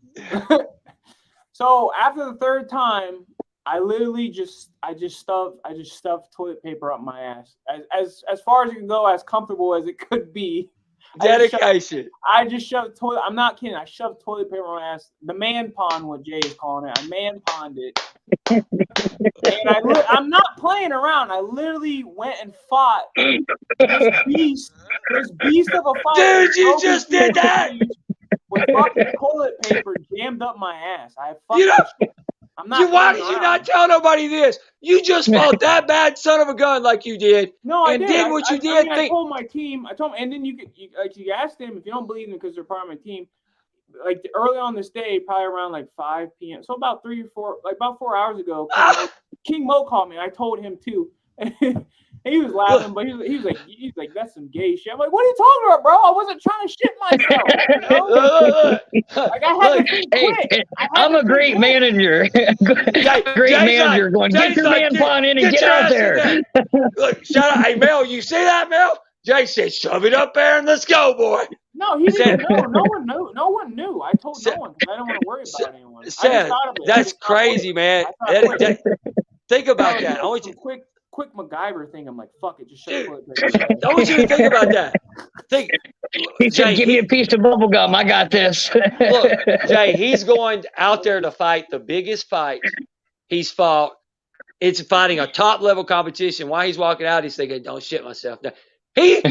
S4: So after the third time, I literally just stuffed toilet paper up my ass. As far as you can go, as comfortable as it could be.
S2: Dedication.
S4: I just shoved toilet. I'm not kidding. I shoved toilet paper on my ass. The man pond, what Jay is calling it. I man ponded it. And I'm not playing around. I literally went and fought this beast of a fight.
S2: Dude, you just did that.
S4: With fucking toilet paper jammed up my ass.
S2: Why did you not tell nobody this? You just fought that bad son of a gun like you did.
S4: No, I did.
S2: What you did.
S4: I told my team. And then you asked them if you don't believe them because they're part of my team. Like early on this day, probably around like 5 p.m. So about 4 hours ago, King Mo called me. I told him too. He was laughing, but he was like, that's some gay shit. I'm like, what are you talking about, bro? I wasn't trying to shit myself. Like I had to think quick.
S3: I'm a great manager. Great manager going, get your man pond in and get out there.
S2: Look, shut up. Hey, Mel, you see that, Mel? Jay said, shove it up there and let's go, boy.
S4: No, he didn't know. No one knew. No one knew. I told no one because I don't want to worry about anyone.
S2: Seth, that's crazy, man. Think about that. I want you
S4: quick MacGyver thing. I'm like, fuck it, just shut it.
S2: I want you to think about that.
S3: He said, give me a piece of bubble gum. I got this.
S2: Look, Jay, he's going out there to fight the biggest fight he's fought. It's fighting a top level competition. While he's walking out, he's thinking, don't shit myself. Now, we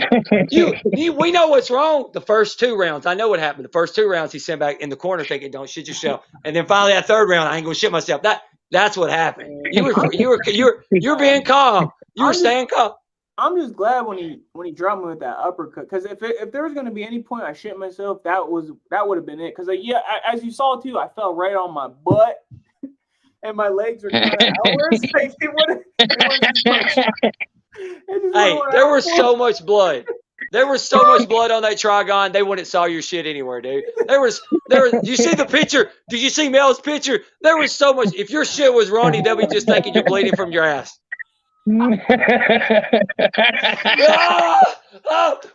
S2: know what's wrong. The first 2 rounds, I know what happened. The first 2 rounds, he sent back in the corner thinking, don't shit yourself. And then finally that third round, I ain't gonna shit myself. That's what happened. You were being calm. You were staying calm.
S4: I'm just glad when he dropped me with that uppercut, because if there was going to be any point I shit myself, that would have been it. Because as you saw too, I fell right on my butt, and my legs were kind of outwards. Like,
S2: Hey, there was so much blood. There was so much blood on that Trigon, they wouldn't saw your shit anywhere, dude. There was. You see the picture? Did you see Mel's picture? There was so much. If your shit was runny, they'll be just thinking you're bleeding from your ass.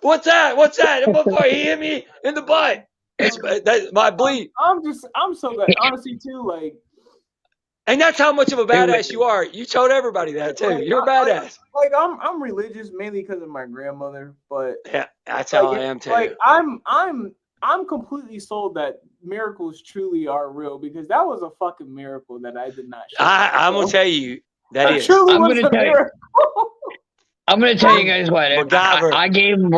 S2: What's that? What's that? Before he hit me in the butt. That's my bleed.
S4: I'm so glad, honestly, too. Like,
S2: and that's how much of a badass you are. You told everybody that too. You're a badass.
S4: Like I'm religious mainly because of my grandmother, but
S2: yeah, that's how I am too.
S4: Like I'm completely sold that miracles truly are real because that was a fucking miracle that I did not.
S2: I'm gonna tell you that is.
S4: Truly was a miracle.
S3: I'm going to tell you guys what. I gave him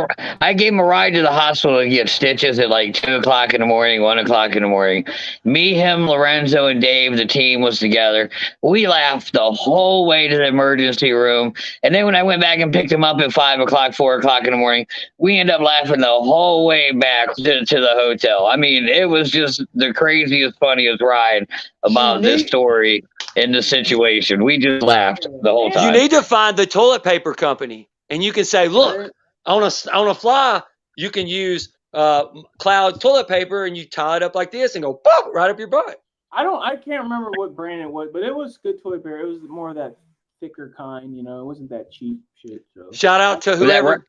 S3: a ride to the hospital to get stitches at like 2 o'clock in the morning, 1 o'clock in the morning. Me, him, Lorenzo, and Dave, the team was together. We laughed the whole way to the emergency room. And then when I went back and picked him up at 5 o'clock, 4 o'clock in the morning, we ended up laughing the whole way back to the hotel. I mean, it was just the craziest, funniest ride about this story in the situation. We just laughed the whole time.
S2: You need to find the toilet paper company, and you can say, "Look, on a fly, you can use Cloud toilet paper, and you tie it up like this, and go boop, right up your butt."
S4: I can't remember what brand it was, but it was good toilet paper. It was more of that thicker kind, you know. It wasn't that cheap shit. So.
S2: Shout out to whoever.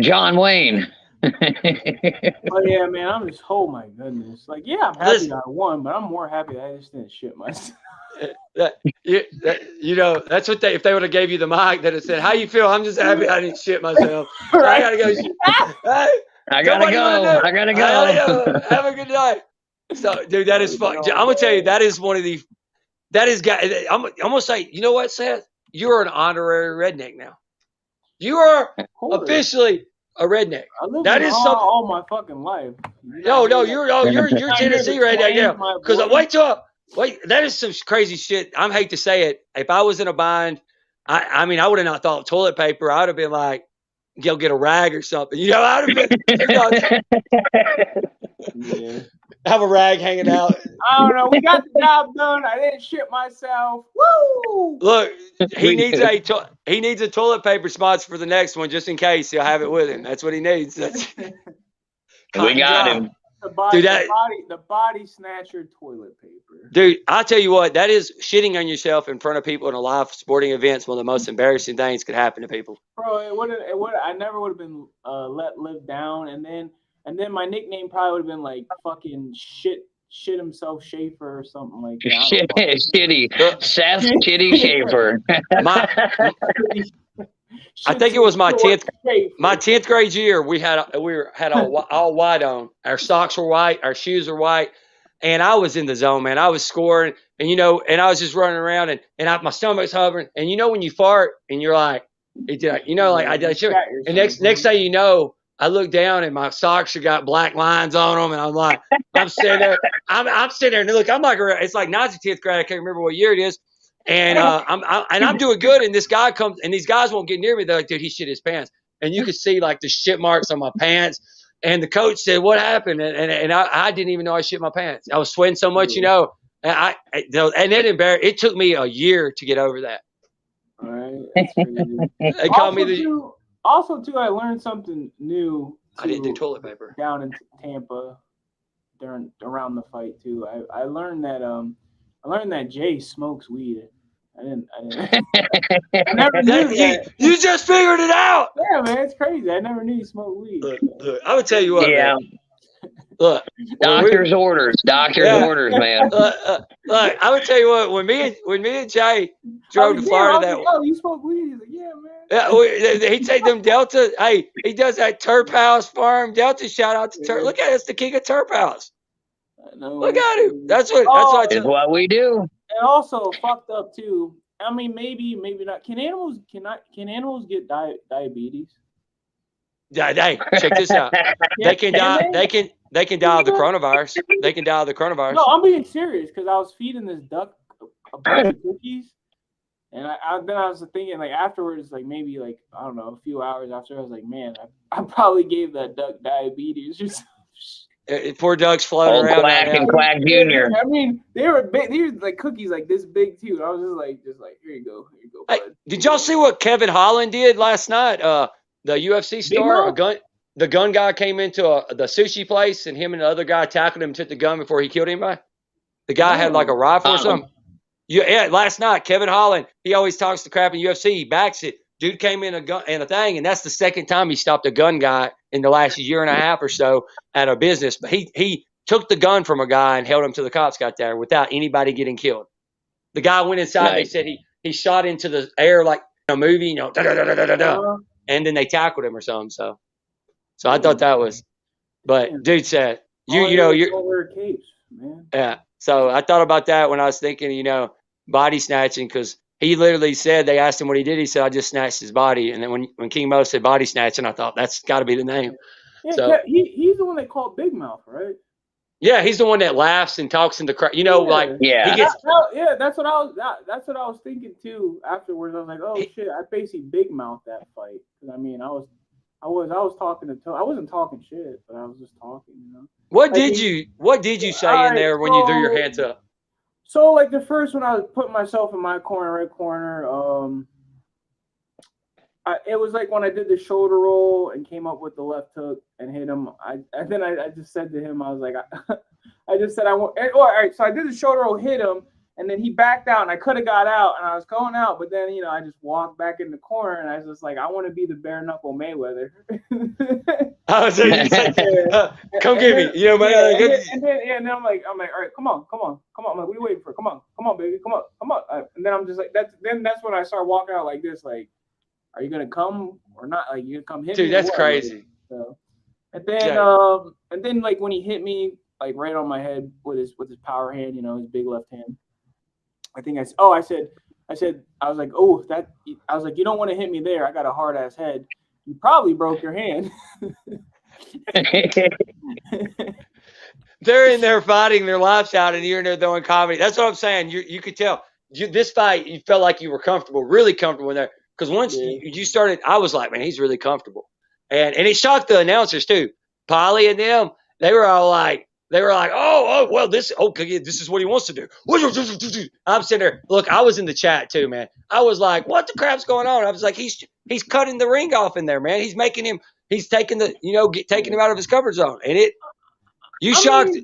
S3: John Wayne.
S4: Oh yeah, man! I'm just, oh my goodness! Like, yeah, I'm happy that I won, but I'm more happy that I just didn't shit myself.
S2: You know, that's what if they would have gave you the mic that it said, "How you feel?" I'm just happy I didn't shit myself.
S4: Right.
S2: I gotta go.
S3: I gotta go.
S2: Have a good night. So, dude, that is fun. I'm gonna tell you, that is one of the. That is guys. I'm gonna say, you know what, Seth? You're an honorary redneck now. You are officially a redneck. That is something.
S4: All my fucking life.
S2: No, you're Tennessee redneck now. Because wait, that is some crazy shit. I hate to say it. If I was in a bind, I mean, I would have not thought toilet paper. I would have been like, go get a rag or something. You know, I'd have been. Have a rag hanging out.
S4: I don't know. We got the job done. I didn't shit myself. Woo!
S2: Look, he needs a toilet paper sponsor for the next one, just in case he'll have it with him. That's what he needs.
S3: We got him.
S4: The body snatcher toilet paper.
S2: Dude, I'll tell you what, that is shitting on yourself in front of people in a live sporting event. One of the most embarrassing things could happen to people.
S4: Bro, I never would have been let live down, and then my nickname probably would have been like fucking shit himself Schaefer or something like that.
S3: Shitty. Seth Shitty Schaefer.
S2: I think it was my 10th grade year. We had all white on. Our socks were white, our shoes were white, and I was in the zone, man. I was scoring, and and I was just running around, and my stomach's hovering, and when you fart, and you're like, I did shit. And next thing you know, I look down and my socks have got black lines on them, and I'm like, I'm sitting there, I'm sitting there, and look, I'm like, it's like 9th or 10th grade. I can't remember what year it is, and I'm doing good, and this guy comes, and these guys won't get near me. They're like, dude, he shit his pants, and you could see like the shit marks on my pants. And the coach said, "What happened?" And I didn't even know I shit my pants. I was sweating so much, and then embarrassed. It took me a year to get over that.
S4: All right, that's crazy.
S2: They called me
S4: Also, I learned something new.
S2: I didn't do toilet paper
S4: down in Tampa around the fight too. I learned that Jay smokes weed. I never knew that.
S2: You just figured it out.
S4: Yeah, man, it's crazy. I never knew you smoked weed.
S2: Look, I would tell you what.
S3: Yeah.
S2: Man. Look,
S3: doctor's orders, man.
S2: Look, I would tell you what. When me and Jay drove to Florida,
S4: you smoke weed? He's like, yeah, man.
S2: Yeah, he take them Delta. Hey, he does that Terphouse Farmz Delta. Shout out to Look at us, the king of Terphouse. Look at him. That's
S3: what we do.
S4: And also fucked up too. I mean, maybe not. Can animals get diabetes?
S2: Yeah, hey, check this out. They can die. They can die of the coronavirus. They can die of the coronavirus.
S4: No, I'm being serious because I was feeding this duck a bunch of cookies, and then I was thinking like afterwards, like maybe like I don't know, a few hours after, I was like, man, I probably gave that duck diabetes or something.
S2: Poor ducks floating around.
S3: Quack and Quack Jr.
S4: I mean, they were big. They were like cookies like this big too. And I was just like, here you go,
S2: Hey,
S4: bud.
S2: did y'all see what Kevin Holland did last night? The UFC star, the gun guy came into the sushi place, and him and the other guy tackled him and took the gun before he killed anybody. The guy had like a rifle or something. Yeah, last night, Kevin Holland, he always talks the crap in UFC. He backs it. Dude came in a thing, and that's the second time he stopped a gun guy in the last year and a half or so at a business. But he took the gun from a guy and held him till the cops got there without anybody getting killed. The guy went inside. Nice. They said he shot into the air like a movie, da, da, da, da, da, da, and then they tackled him or something. So I thought that was, but dude said you're
S4: capes, man.
S2: Yeah. So I thought about that when I was thinking, body snatching, because he literally said, they asked him what he did. He said, I just snatched his body. And then when King Mo said body snatching, I thought that's got to be the name.
S4: Yeah, so he's the one they call Big Mouth, right?
S2: Yeah, he's the one that laughs and talks in the crowd. He gets.
S4: That's what I was thinking too. Afterwards, I was like, oh shit, I basically Big Mouth that fight. I mean, I was talking to. I wasn't talking shit, but I was just talking.
S2: What did you say in there when you threw your hands up?
S4: So like the first one, I was putting myself in my corner, right corner. It was like when I did the shoulder roll and came up with the left hook and hit him. I just said to him, I was like, I just said I want. All right, so I did the shoulder roll, hit him, and then he backed out, and I could have got out, and I was going out, but then I just walked back in the corner, and I was just like, I want to be the bare knuckle Mayweather.
S2: Come get me,
S4: And then I'm like, all right, come on. I'm like, what are you waiting for? Come on, baby, come on. And then I'm just like, that's when I start walking out like this, like, are you gonna come or not? Like, you gonna come hit me?
S2: Dude, that's crazy.
S4: So, and then like when he hit me like right on my head with his power hand, his big left hand. I think I said, I was like, you don't want to hit me there. I got a hard ass head. You probably broke your hand.
S2: They're in there fighting their lives out, and you're in there throwing comedy. That's what I'm saying. You could tell this fight, you felt like you were comfortable, really comfortable in there. Because once you started, I was like, man, he's really comfortable. And it shocked the announcers too. Polly and them, they were like, oh, well, this is what he wants to do. I'm sitting there. Look, I was in the chat too, man. I was like, what the crap's going on? I was like, he's cutting the ring off in there, man. He's taking him, taking him out of his comfort zone. And shocked.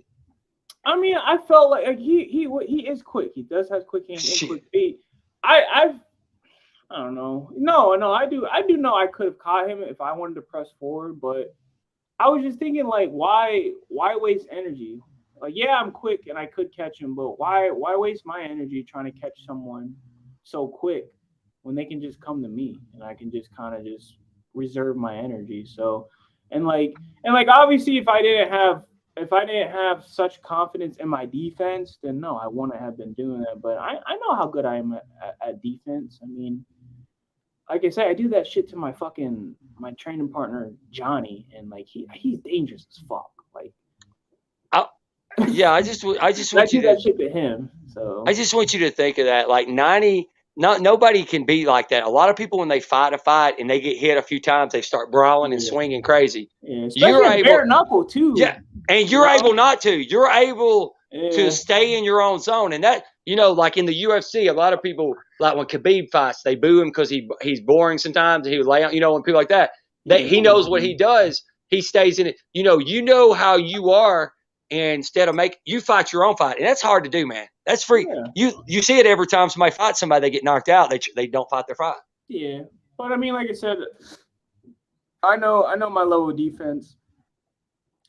S4: I mean, I felt like he is quick. He does have quick hands and quick feet. I don't know. No, I do know I could have caught him if I wanted to press forward, but I was just thinking, like, why waste energy? Like, yeah, I'm quick and I could catch him, but why waste my energy trying to catch someone so quick when they can just come to me and I can just kind of just reserve my energy? So, and obviously if I didn't have such confidence in my defense, then no, I wouldn't have been doing that. But I know how good I am at defense. I mean, like I said, I do that shit to my training partner Johnny, and like he's dangerous as fuck. Like,
S2: I just want you to
S4: that shit to him. So
S2: I just want you to think of that. Like nobody can be like that. A lot of people when they fight a fight and they get hit a few times, they start brawling and swinging crazy.
S4: Yeah, especially bare knuckle too.
S2: Yeah, and you're able not to. You're able to stay in your own zone, and that like in the UFC, a lot of people like when Khabib fights, they boo him because he's boring sometimes. And he would lay out, when people like that, he knows what he does. He stays in it. You know how you are, and instead of you fight your own fight, and that's hard to do, man. That's free. Yeah. You see it every time somebody fights somebody, they get knocked out. They don't fight their fight.
S4: Yeah, but I mean, like I said, I know my level of defense,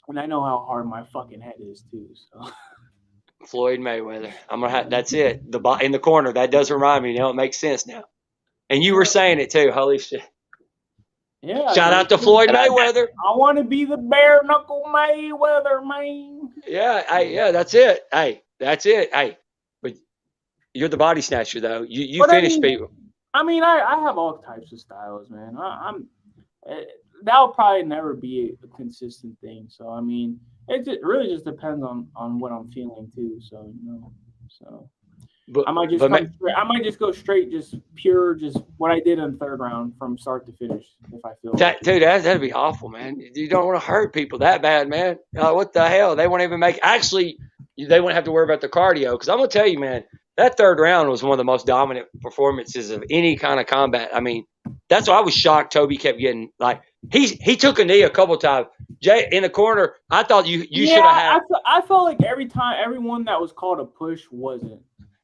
S4: and I know how hard my fucking head is too. So.
S2: Floyd Mayweather. That's it. In the corner. That does remind me. It makes sense now. And you were saying it too. Holy shit.
S4: Yeah.
S2: Shout out to Floyd Mayweather.
S4: I want to be the bare knuckle Mayweather, man.
S2: Yeah. That's it. Hey, that's it. Hey, but you're the body snatcher though. You finish people.
S4: I mean, I have all types of styles, man. That'll probably never be a consistent thing. So I mean, it really just depends on what I'm feeling too. So but I might just go straight, just pure, just what I did in the third round from start to finish if I feel
S2: that. Dude, that'd be awful, man. You don't want to hurt people that bad, man. What the hell? They won't even make. Actually, they won't have to worry about the cardio because I'm gonna tell you, man. That third round was one of the most dominant performances of any kind of combat. I mean, That's why I was shocked. Toby kept getting like he took a knee a couple times. Jay in the corner. I thought you should have had.
S4: I felt like everyone that was called a push wasn't.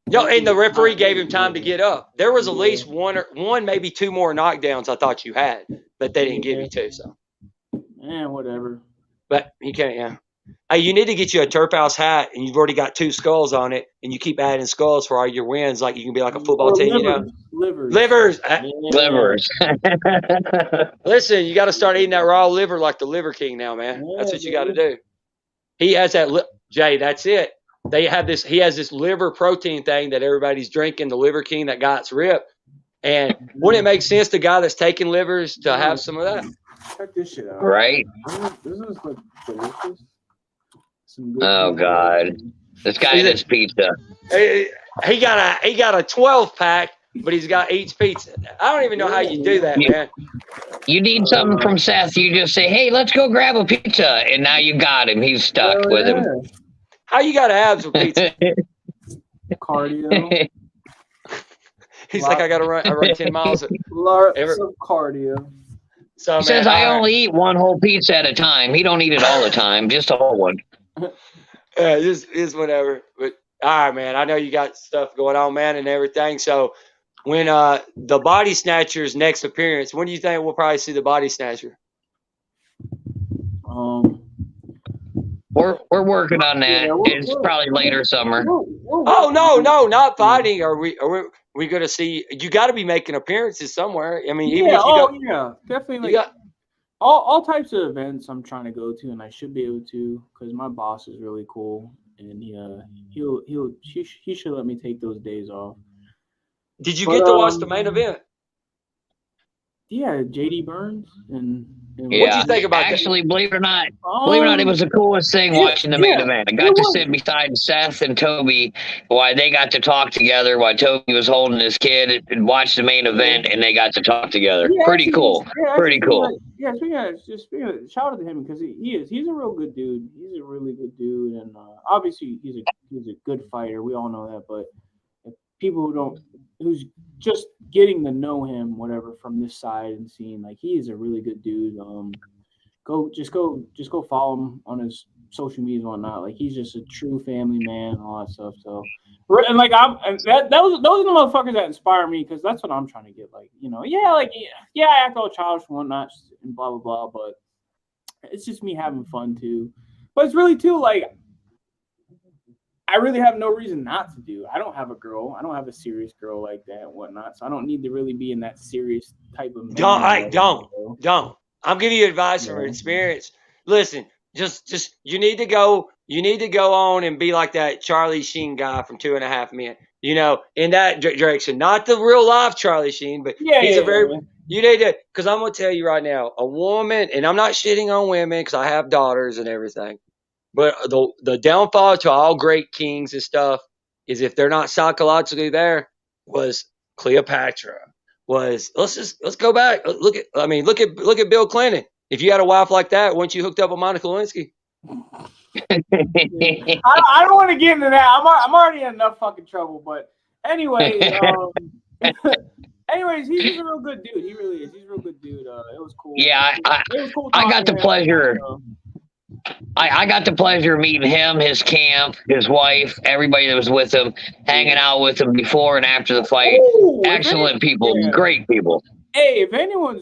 S2: No, and the referee gave him time to get up. There was at least one, maybe two more knockdowns I thought you had, but they didn't give you two. So,
S4: whatever.
S2: But he can't. Yeah. Hey, you need to get you a Terphouse hat, and you've already got 2 skulls on it, and you keep adding skulls for all your wins. Like you can be like a football team, livers.
S3: Livers.
S2: Listen, you got to start eating that raw liver like the Liver King now, man. That's what you got to do. He has that. Jay, that's it. They have this. He has this liver protein thing that everybody's drinking. The Liver King that got's ripped. And wouldn't it make sense the guy that's taking livers to have some of that?
S4: Check this shit out.
S3: Right.
S4: This is like delicious.
S3: Oh God, this guy eats pizza.
S2: He got a 12-pack, but eats pizza. I don't even know how you do that, man.
S3: You need something from Seth. You just say, "Hey, let's go grab a pizza," and now you got him. He's stuck with him.
S2: How you got abs with pizza?
S4: Cardio.
S2: He's like, I got to run 10 miles.
S4: Lots of cardio.
S2: So,
S3: he says, I only eat one whole pizza at a time. He don't eat it all the time, just a whole one.
S2: Yeah, just whatever. But all right, man. I know you got stuff going on, man, and everything. So when the Body Snatcher's next appearance, when do you think we'll probably see the Body Snatcher?
S3: We're working on that. It's probably later summer.
S2: Oh no, not fighting. Are we going to see? You got to be making appearances somewhere. I mean, even if you
S4: definitely. Like, all types of events I'm trying to go to, and I should be able to because my boss is really cool, and he should let me take those days off.
S2: Did you get to watch the main event?
S4: Yeah, JD Burns and
S2: what do you think about
S3: actually, believe it or not, it was the coolest thing watching the main event. I got to sit beside Seth and Toby while they got to talk together while Toby was holding his kid and watch the main event, and they got to talk together. Pretty cool. Pretty cool.
S4: Speaking of, shout out to him because he's a real good dude. He's a really good dude, and obviously he's a good fighter. We all know that, but people who's just getting to know him, whatever, from this side and seeing like he is a really good dude. Go follow him on his social media and whatnot. Like he's just a true family man, all that stuff. So, and like those are the motherfuckers that inspire me because that's what I'm trying to get. Like I act all childish and whatnot and blah blah blah, but it's just me having fun too. But it's really too like. I really have no reason not to do. I don't have a girl. I don't have a serious girl like that and whatnot. So I don't need to really be in that serious type of.
S2: Don't. I'm giving you advice from experience. Listen, just you need to go on and be like that Charlie Sheen guy from 2.5 Men. You know, in that direction, not the real life Charlie Sheen, but you need to. Because I'm gonna tell you right now, a woman, and I'm not shitting on women because I have daughters and everything. But the downfall to all great kings and stuff is if they're not psychologically there. Was Cleopatra? Let's go back. Look at Bill Clinton. If you had a wife like that, weren't you hooked up with Monica Lewinsky?
S4: I don't want to get into that. I'm already in enough fucking trouble. But anyway, anyways, he's a real good dude. He really is. He's a real good dude. It was cool.
S3: Yeah, I got the pleasure. I got the pleasure of meeting him, his camp, his wife, everybody that was with him, hanging out with him before and after the fight. Excellent people, great people.
S4: Hey, if anyone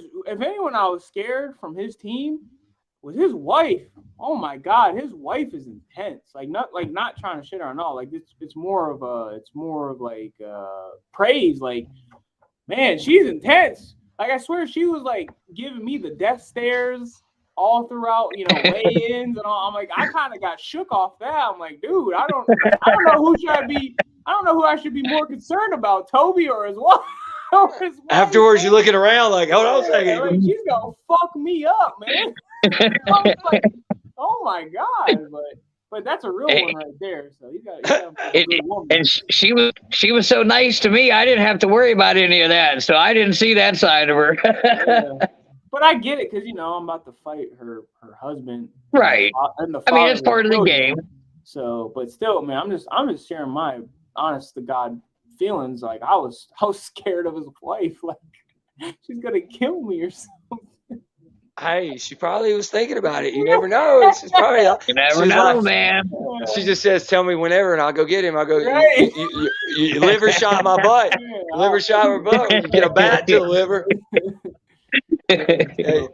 S4: I was scared from his team was his wife. Oh my God, his wife is intense. Not trying to shit on all. Like it's more of like praise. Like, man, she's intense. Like I swear she was like giving me the death stares all throughout, weigh-ins and all. I'm like, I kind of got shook off that. I'm like, dude, I don't know who I should be more concerned about, Toby or his wife.
S2: Afterwards, you're looking around like, hold on a second.
S4: Like, she's gonna fuck me up, man. I was like, oh my God, but that's a real one right there. So you got a good woman.
S3: And she was so nice to me. I didn't have to worry about any of that, so I didn't see that side of her.
S4: Yeah. But I get it because I'm about to fight her husband,
S3: right?
S4: And
S3: it's part of the game.
S4: So, but still, man, I'm just sharing my honest to God feelings. Like I was scared of his wife. Like she's gonna kill me or something.
S2: Hey, she probably was thinking about it. You never know. She's probably.
S3: You never know, man.
S2: She just says, "Tell me whenever, and I'll go get him." I go,
S4: Right.
S2: you liver shot my butt. Liver shot my butt. You get a bat to the liver. Dude,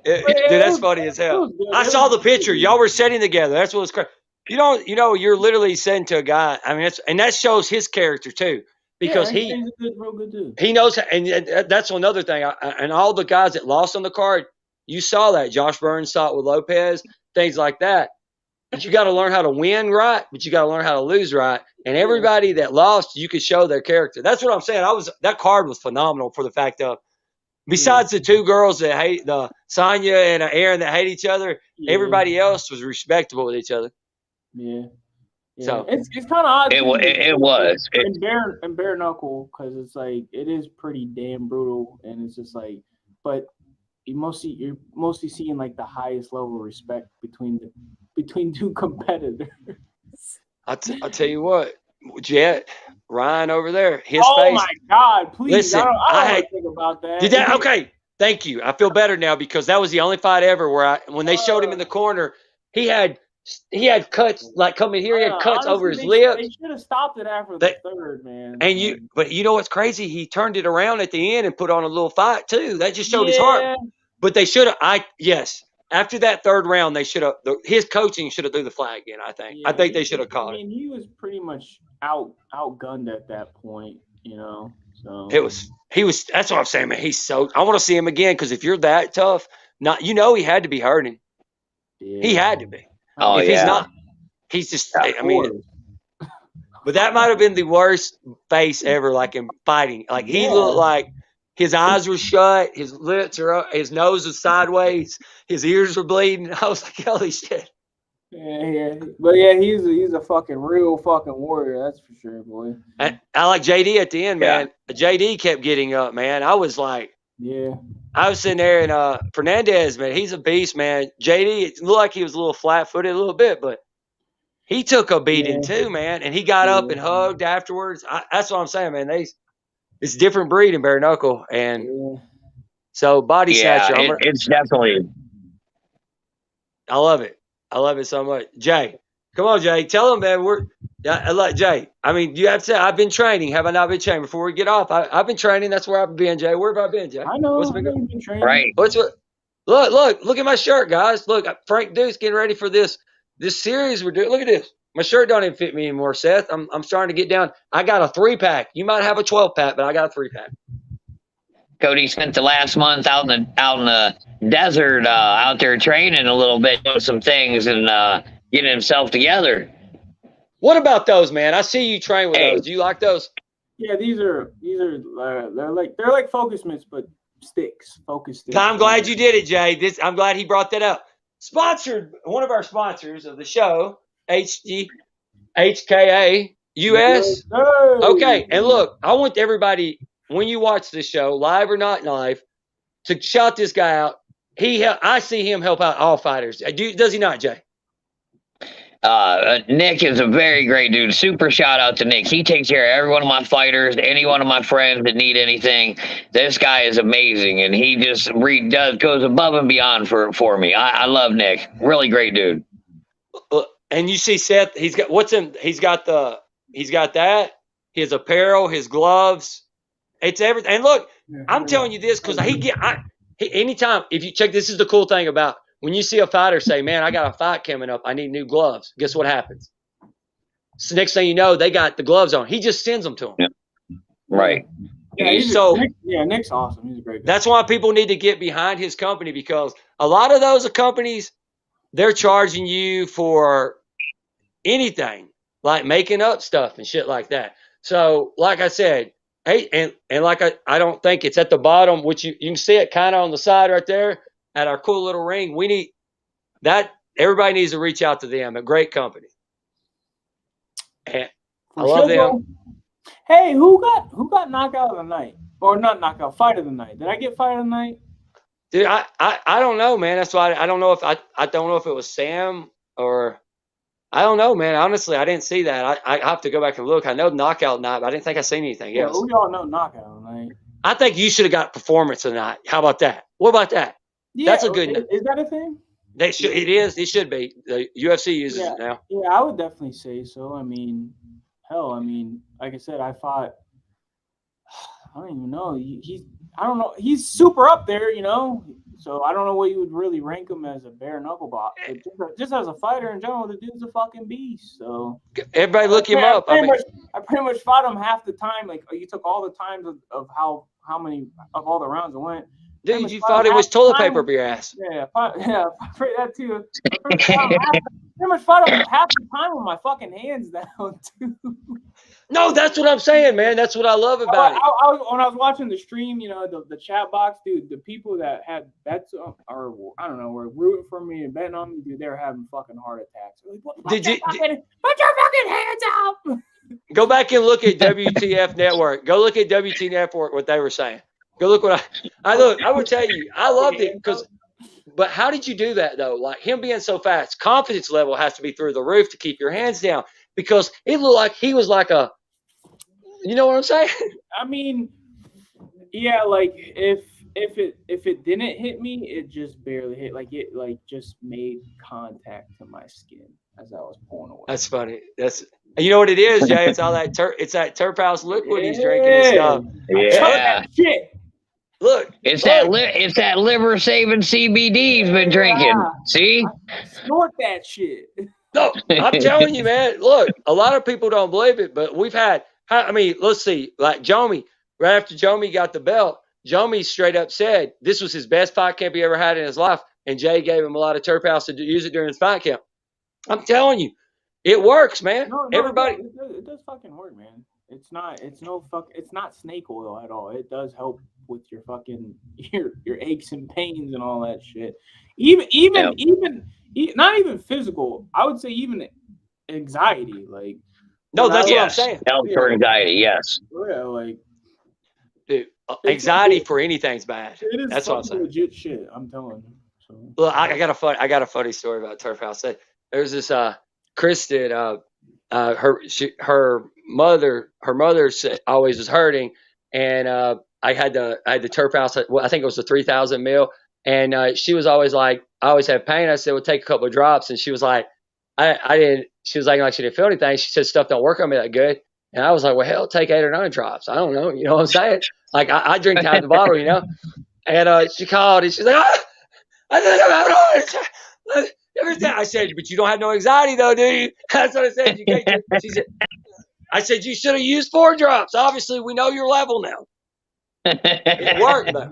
S2: that's funny as hell. I saw the picture. Y'all were sitting together. That's what was crazy. You're literally saying to a guy. I mean, and that shows his character too, because
S4: he's a real good dude.
S2: he knows, and that's another thing. And all the guys that lost on the card, you saw that. Josh Burns saw it with Lopez, things like that. But you got to learn how to win right, but you got to learn how to lose right. And everybody that lost, you could show their character. That's what I'm saying. That card was phenomenal for the fact of, besides the two girls that hate, the Sonya and Aaron that hate each other, everybody else was respectable with each other.
S4: Yeah.
S2: So
S4: it's kind of odd.
S3: It was.
S4: And bare knuckle, because it's like it is pretty damn brutal, and it's just like, but you're mostly seeing like the highest level of respect between two competitors.
S2: I'll tell you what, Jet, Ryan over there, his face.
S4: Oh my God! Please,
S2: listen,
S4: I don't think about that.
S2: Did that? Okay, thank you. I feel better now because that was the only fight ever where when they showed him in the corner, he had cuts like coming here. He had cuts
S4: honestly,
S2: over his lips.
S4: They should have stopped it after the third, man.
S2: But you know what's crazy? He turned it around at the end and put on a little fight too. That just showed his heart. But they should have. After that third round, they should have. His coaching should have threw the flag in. I think. I think they should have caught it.
S4: I mean, he was pretty much outgunned at that point, you know. So he was. That's what I'm saying, man. I want to see him again because if you're that tough, he had to be hurting. Yeah. He had to be.
S3: Oh,
S2: if he's not, he's just. I mean, but that might have been the worst face ever, like in fighting. Like he looked like. His eyes were shut. His lips are up. His nose was sideways. His ears were bleeding. I was like, holy shit.
S4: Yeah. But yeah, he's a fucking real fucking warrior. That's for sure, boy.
S2: I like JD at the end, man. JD kept getting up, man. I was like, I was sitting there and Fernandez, man, he's a beast, man. JD, it looked like he was a little flat-footed a little bit, but he took a beating too, man. And he got up and hugged afterwards. That's what I'm saying, man. It's a different breed in bare knuckle, and so body snatcher.
S3: It's definitely.
S2: I love it. I love it so much. Jay, come on, Jay. Tell him, man. I like Jay. I mean, you have to say I've been training. Have I not been training? Before we get off, I've been training. That's where I've been, Jay. Where have I been, Jay?
S4: I know. What's been training?
S3: Right.
S2: Look at my shirt, guys. Look, Frank Duke's getting ready for this series we're doing. Look at this. My shirt don't even fit me anymore, Seth. I'm starting to get down. I got a 3-pack. You might have a 12-pack, but I got a 3-pack.
S3: Cody spent the last month out in the desert, out there training a little bit, doing some things, and getting himself together.
S2: What about those, man? I see you train with those. Do you like those?
S4: Yeah, these are they're like focus mitts, but focus sticks.
S2: I'm glad you did it, Jay. I'm glad he brought that up. Sponsored, one of our sponsors of the show, HKA US. Okay, and look, I want everybody, when you watch this show, live or not live, to shout this guy out. I see him help out all fighters. Does he not, Jay?
S3: Nick is a very great dude. Super shout out to Nick. He takes care of every one of my fighters, any one of my friends that need anything. This guy is amazing, and he just goes above and beyond for me. I love Nick. Really great dude.
S2: And you see Seth, he's got that, his apparel, his gloves, it's everything. And look, I'm telling you this because anytime, if you check, this is the cool thing about when you see a fighter say, man, I got a fight coming up, I need new gloves. Guess what happens? So next thing you know, they got the gloves on. He just sends them to him.
S3: Yeah. Right.
S4: Yeah, Nick's awesome. He's a great guy.
S2: That's why people need to get behind his company, because a lot of those companies, they're charging you for anything, like making up stuff and shit like that. So, like I said, hey, and like I don't think it's at the bottom, which you can see it kind of on the side right there at our cool little ring. We need that. Everybody needs to reach out to them. A great company. And I love them.
S4: Hey, who got knockout of the night? Or not knockout, fight of the night? Did I get fight of the night?
S2: Dude, I don't know, man. That's why I don't know if I don't know if it was Sam or I don't know, man. Honestly, I didn't see that. I have to go back and look. I know knockout night, but I didn't think I seen anything else.
S4: Yeah, we all know knockout night.
S2: I think you should have got performance tonight. How about that? What about that?
S4: Yeah,
S2: that's a good.
S4: Is that a thing?
S2: They should. It is. It should be. The UFC uses it now.
S4: Yeah, I would definitely say so. I mean, hell, I mean, like I said, I fought. I don't even know. I don't know. He's super up there, you know. So I don't know what you would really rank him as a bare knuckle box. But just as a fighter in general, the dude's a fucking beast. So
S2: everybody look him up.
S4: I pretty much fought him half the time. Like you took all the times of how many of all the rounds it went.
S2: Dude, you thought it was toilet paper up your ass.
S4: Yeah, that too. Pretty much fought him half the time with my fucking hands down too.
S2: No, that's what I'm saying, man. That's what I love about it.
S4: When I was watching the stream, you know, the chat box, dude, the people that had bets or I don't know, were rooting for me and betting on me, dude, they were having fucking heart attacks. Like, put your fucking hands up.
S2: Go back and look at WTF Network. Go look at WT Network, what they were saying. Go look what I look. I would tell you, I loved it but how did you do that though? Like him being so fast, confidence level has to be through the roof to keep your hands down because it looked like he was like a, you know what I'm saying?
S4: I mean, yeah, like if it didn't hit me, it just barely hit. Like it just made contact to my skin as I was pulling away.
S2: That's funny. You know what it is, Jay? It's all that it's that Terphouse liquid he's drinking and stuff.
S3: Yeah.
S4: Shit.
S2: Look,
S3: it's that liver saving CBD he's been drinking. See,
S4: snort that shit.
S2: No, I'm telling you, man. Look, a lot of people don't believe it, but we've had. I mean, let's see. Like Jomi, right after Jomi got the belt, Jomi straight up said this was his best fight camp he ever had in his life, and Jay gave him a lot of Terphouse to use it during his fight camp. I'm telling you, it works, man.
S4: No,
S2: everybody,
S4: it does fucking work, man. It's not snake oil at all. It does help with your fucking your aches and pains and all that shit. Even not even physical. I would say even anxiety. Like
S2: no, that's what I'm saying.
S3: Help for anxiety, yes.
S4: Yeah, like
S2: dude, anxiety for anything's bad.
S4: It is
S2: that's what I'm saying.
S4: Legit shit. I'm telling you. So.
S2: Look, I got a funny story about Terphouse. There's this Kristen. Her mother always was hurting, and I had the Terphouse. Well, I think it was the 3,000 mil, and she was always like, I always have pain. I said, well, take a couple of drops, and she was like, I didn't. She was like she didn't feel anything. She said stuff don't work on me that good, and I was like, well, hell, take 8 or 9 drops. I don't know, you know what I'm saying? Like I drink half the bottle, you know. And she called and she's like, I think I'm having a heart attack. Everything. I said, but you don't have no anxiety though, do you? That's what I said. She said, I said you should have used 4 drops. Obviously, we know your level now. It worked though.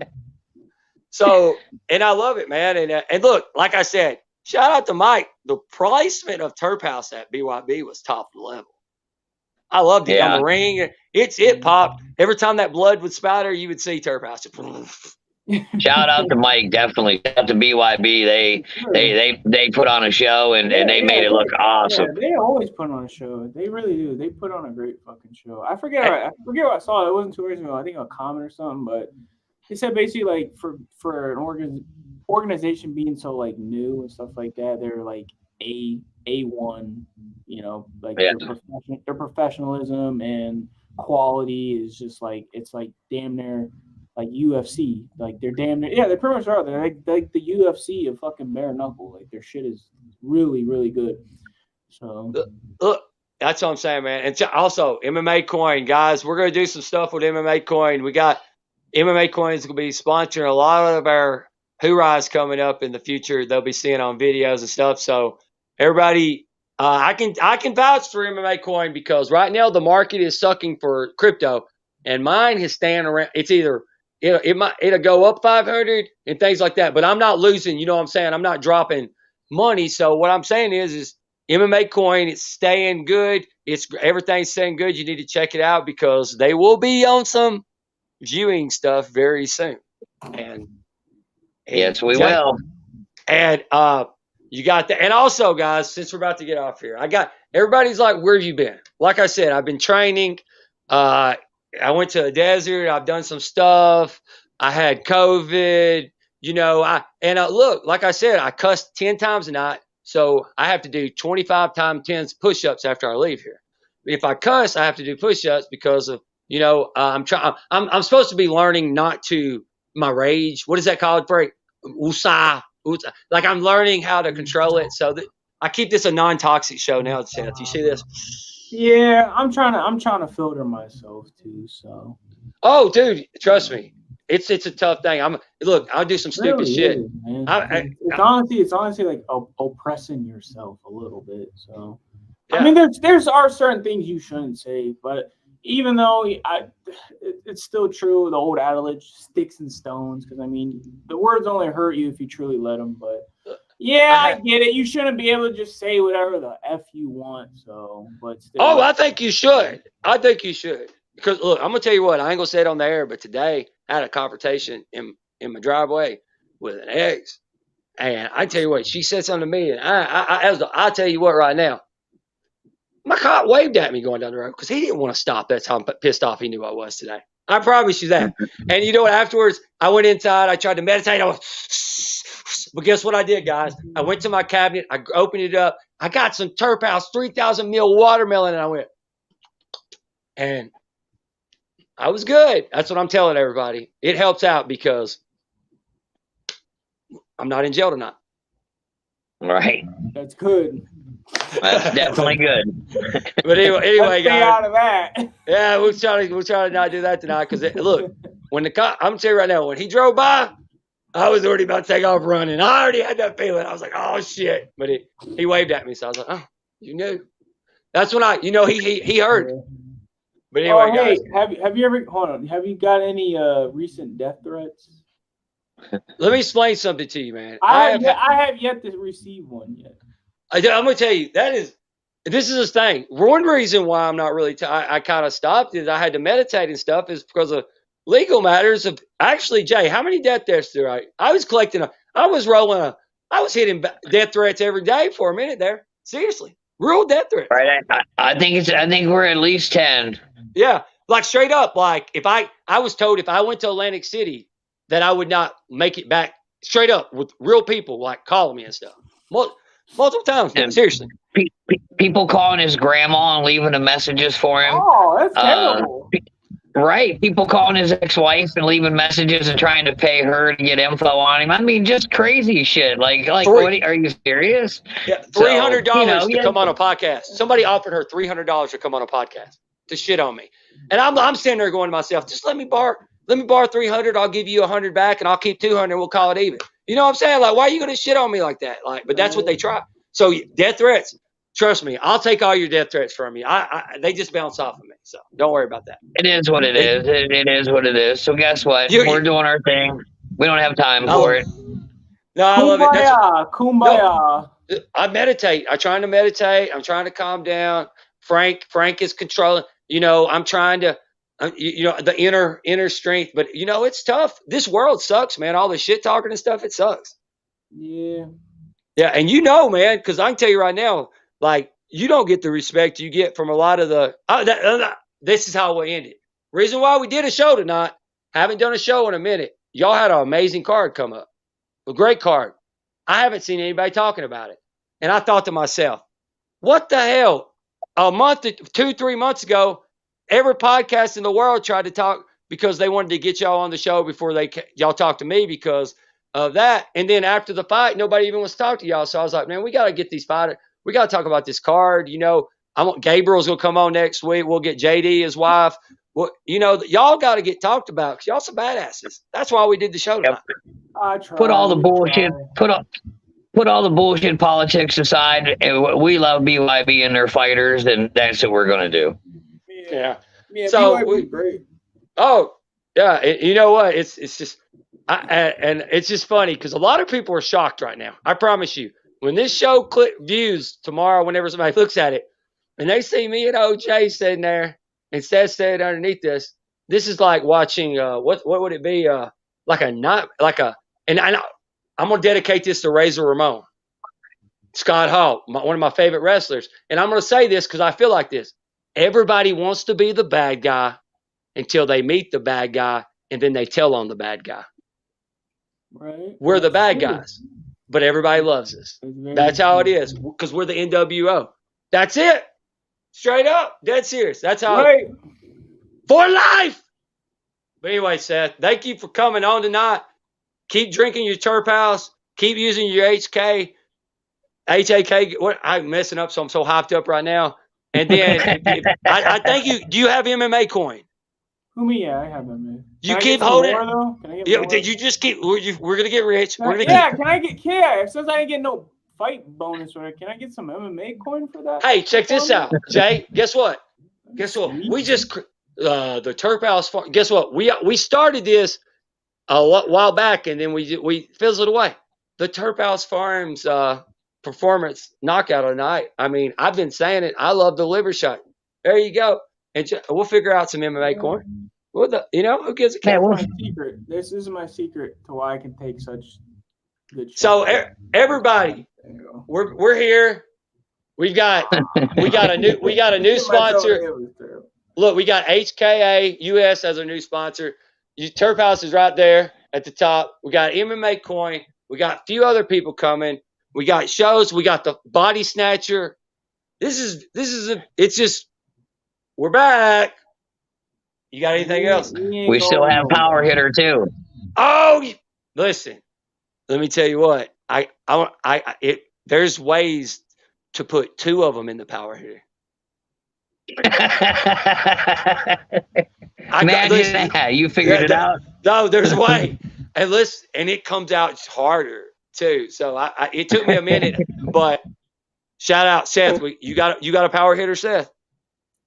S2: So, and I love it, man. And look, like I said, shout out to Mike. The placement of Terphouse at BYB was top level. I loved it on the ring. It popped every time that blood would spatter. You would see Terphouse.
S3: Shout out to Mike, definitely. Shout out to BYB. They put on a show and they made it look awesome.
S4: Yeah, they always put on a show. They really do. They put on a great fucking show. I forget what I saw. It wasn't 2 years ago. I think a comment or something, but they said basically like for an organization being so like new and stuff like that, they're like A1, you know, like their professionalism and quality is just like it's like damn near like UFC, like they're damn near, they pretty much are. They're like the UFC of fucking bare knuckle. Like their shit is really, really good. So
S2: look, that's what I'm saying, man. And also MMACOIN, guys, we're gonna do some stuff with MMACOIN. We got MMACOIN is gonna be sponsoring a lot of our hoorahs coming up in the future. They'll be seeing on videos and stuff. So everybody, I can vouch for MMACOIN because right now the market is sucking for crypto, and mine is staying around. It's either it'll go up 500 and things like that, but I'm not losing. You know what I'm saying? I'm not dropping money. So what I'm saying is MMACOIN, it's staying good. Everything's staying good. You need to check it out because they will be on some viewing stuff very soon. And
S3: yes, we will.
S2: And you got that. And also, guys, since we're about to get off here, everybody's like, where have you been? Like I said, I've been training. I went to a desert. I've done some stuff. I had COVID, you know, look, like I said, I cussed 10 times a night. So I have to do 25 times 10 push-ups after I leave here. If I cuss, I have to do push-ups because of You know, I'm supposed to be learning not to my rage. What is that called? Break. Like I'm learning how to control it so that I keep this a non-toxic show now. Seth, you see this?
S4: Yeah, I'm trying to filter myself too. So.
S2: Oh, dude, trust me, it's a tough thing. I'll do some stupid shit.
S4: It's honestly like oppressing yourself a little bit. So,
S2: yeah.
S4: I mean, there's are certain things you shouldn't say, but even though it's still true, the old adage, sticks and stones, because I mean, the words only hurt you if you truly let them. But yeah, I get it. You shouldn't be able to just say whatever the F you want. So, but still.
S2: Oh, I think you should. Because look, I'm gonna tell you what. I ain't gonna say it on the air, but today I had a confrontation in my driveway with an ex, and I tell you what, she said something to me, and I'll tell you what right now. My cop waved at me going down the road because he didn't want to stop. That's how pissed off he knew I was today. I promise you that. And you know what? Afterwards, I went inside. I tried to meditate. But guess what I did, guys? I went to my cabinet. I opened it up. I got some Terphouse 3,000 ml watermelon, and I went. And I was good. That's what I'm telling everybody. It helps out because I'm not in jail tonight.
S3: Right.
S4: That's good.
S3: That's definitely good.
S2: But anyway,
S4: guys.
S2: Stay
S4: out of that.
S2: Yeah, we'll try to not do that tonight. Because look, when the cop, I'm telling you right now, when he drove by, I was already about to take off running. I already had that feeling. I was like, oh shit. But he waved at me, so I was like, oh, you knew. That's when he heard. But anyway, guys,
S4: have you ever hold on? Have you got any recent death threats?
S2: Let me explain something to you, man.
S4: I have yet to receive one yet.
S2: I'm going to tell you, this is this thing. One reason why I'm not really, I kind of stopped is I had to meditate and stuff is because of legal matters of, actually, Jay, how many death threats did I was collecting, I was hitting death threats every day for a minute there. Seriously. Real death threats.
S3: Right. I think we're at least 10.
S2: Yeah. Like straight up, like if I was told if I went to Atlantic City that I would not make it back straight up with real people like calling me and stuff. Multiple times, man, seriously.
S3: People calling his grandma and leaving the messages for him.
S4: Oh, that's terrible.
S3: Right. People calling his ex-wife and leaving messages and trying to pay her to get info on him. I mean, just crazy shit. Like, what, are you serious?
S2: Yeah, $300 to come on a podcast. Somebody offered her $300 to come on a podcast to shit on me, and I'm sitting there going to myself, just let me borrow $300. I'll give you $100 back, and I'll keep $200. We'll call it even. You know what I'm saying? Like, why are you going to shit on me like that? Like, but that's what they try. So death threats. Trust me, I'll take all your death threats from you. They just bounce off of me, so don't worry about that.
S3: It is what it is. It is what it is. So guess what? We're doing our thing. We don't have time for it.
S2: No, I love it.
S4: Kumbaya.
S2: No, I meditate. I'm trying to meditate. I'm trying to calm down. Frank is controlling. You know, I'm trying to, the inner strength. But it's tough. This world sucks, man. All the shit talking and stuff, it sucks.
S4: Yeah.
S2: Yeah, and man, because I can tell you right now. Like, you don't get the respect you get from a lot of the this is how we end it. Reason why we did a show tonight, haven't done a show in a minute. Y'all had an amazing card come up. A great card. I haven't seen anybody talking about it. And I thought to myself, what the hell? 2-3 months ago, every podcast in the world tried to talk because they wanted to get y'all on the show before y'all talked to me because of that. And then after the fight, nobody even wants to talk to y'all. So I was like, man, we got to get these fighters. We got to talk about this card. Gabriel's going to come on next week. We'll get JD, his wife. Well, y'all got to get talked about because y'all some badasses. That's why we did the show tonight.
S3: Put all the bullshit. Put all the bullshit politics aside. And we love BYB and their fighters, and that's what we're going to do.
S2: Yeah.
S4: So great.
S2: Oh yeah. You know what? It's just, and it's just funny because a lot of people are shocked right now. I promise you. When this show views tomorrow, whenever somebody looks at it, and they see me and OJ sitting there, and Seth said underneath this is like watching what would it be? And I'm gonna dedicate this to Razor Ramon, Scott Hall, one of my favorite wrestlers, and I'm gonna say this because I feel like this. Everybody wants to be the bad guy until they meet the bad guy, and then they tell on the bad guy.
S4: Right.
S2: We're the bad guys. But everybody loves us. That's how it is. Because we're the NWO. That's it. Straight up. Dead serious. That's how.
S4: Right.
S2: for life. But anyway, Seth, thank you for coming on tonight. Keep drinking your Terphouse. Keep using your HK. What I'm messing up, so I'm so hyped up right now. And then I think you do. You have MMACOIN?
S4: Who me? Yeah, I have MMA.
S2: You keep holding.
S4: More, though? Can I get more?
S2: Did you just keep? We're gonna get rich.
S4: Can I get? Yeah, since I didn't get no fight bonus for it, can I get some MMA coin for that?
S2: Hey, check this out, Jay. Guess what? We just the Terphouse Farm. Guess what? We started this a while back, and then we fizzled away. The Terphouse Farmz performance knockout tonight. I mean, I've been saying it. I love the liver shot. There you go. And we'll figure out some MMACOIN. Who gives a care?
S4: This is my secret to why I can take such good shots.
S2: So everybody, we're here. We got a new sponsor. Look, we got HKA US as our new sponsor. Terphouse is right there at the top. We got MMACOIN. We got a few other people coming. We got shows. We got the body snatcher. We're back. You got anything else?
S3: We still have power hitter too.
S2: Oh, listen. Let me tell you what. There's ways to put two of them in the power hitter.
S3: Imagine that. You figured it out.
S2: No, there's a way. And listen, and it comes out harder too. So it took me a minute, but shout out Seth. You got a power hitter, Seth?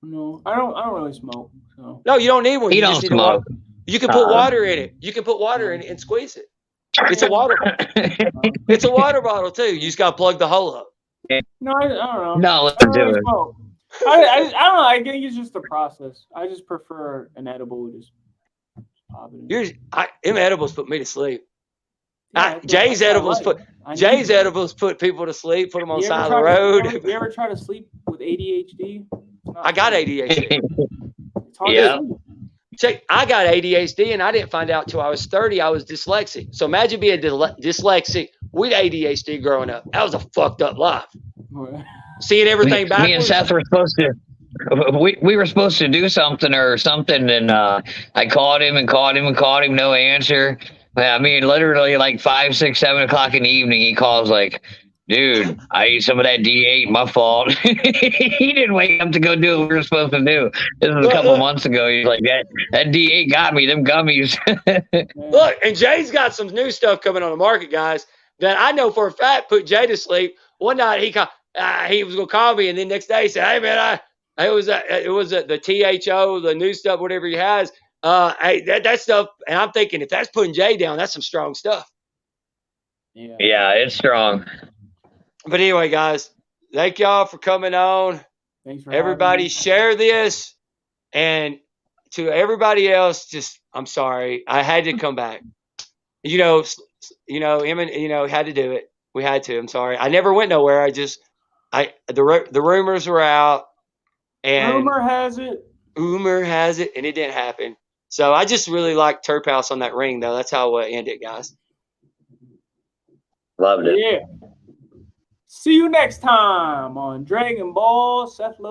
S4: No, I don't really smoke. So.
S2: No, you don't need one.
S3: You don't smoke.
S2: You can put water in it. You can put water in it and squeeze it. It's a water. It's a water bottle too. You just got to plug the hole up.
S4: No, I don't know.
S3: No, let's do it.
S4: I don't know. I think it's just the process. I just prefer an edible. Just pop it in.
S2: Them edibles put me to sleep.
S4: Yeah,
S2: Jay's edibles put people to sleep. Put them on the side of the road.
S4: You ever try to sleep with ADHD?
S2: I got ADHD.
S4: It's hard to sleep.
S2: Check, I got ADHD and I didn't find out till I was 30 I was dyslexic. So imagine being dyslexic with ADHD growing up. That was a fucked up life. Seeing everything backwards.
S3: Me and Seth were supposed to. We were supposed to do something, and I called him. No answer. I mean, literally like 5, 6, 7 o'clock in the evening, he calls like, "Dude, I ate some of that D8. My fault." He didn't wake up to go do what we were supposed to do. This was a couple months ago. He's like, that D8 got me, them gummies.
S2: Look, and Jay's got some new stuff coming on the market, guys, that I know for a fact put Jay to sleep. One night he was gonna call me, and then next day he said, "Hey man, it was the THO, the new stuff, whatever he has. Hey, that stuff." And I'm thinking, if that's putting Jay down, that's some strong stuff.
S3: Yeah, it's strong.
S2: But anyway, guys, thank y'all for coming on.
S4: Thanks for
S2: everybody. Share this, and to everybody else, I'm sorry, I had to come back. Had to do it. We had to. I'm sorry. I never went nowhere. The rumors were out, and
S4: rumor has it,
S2: and it didn't happen. So I just really like Terphouse on that ring, though. That's how we'll end it, guys.
S3: Loved it.
S4: Yeah. See you next time on Dragon Ball. Seth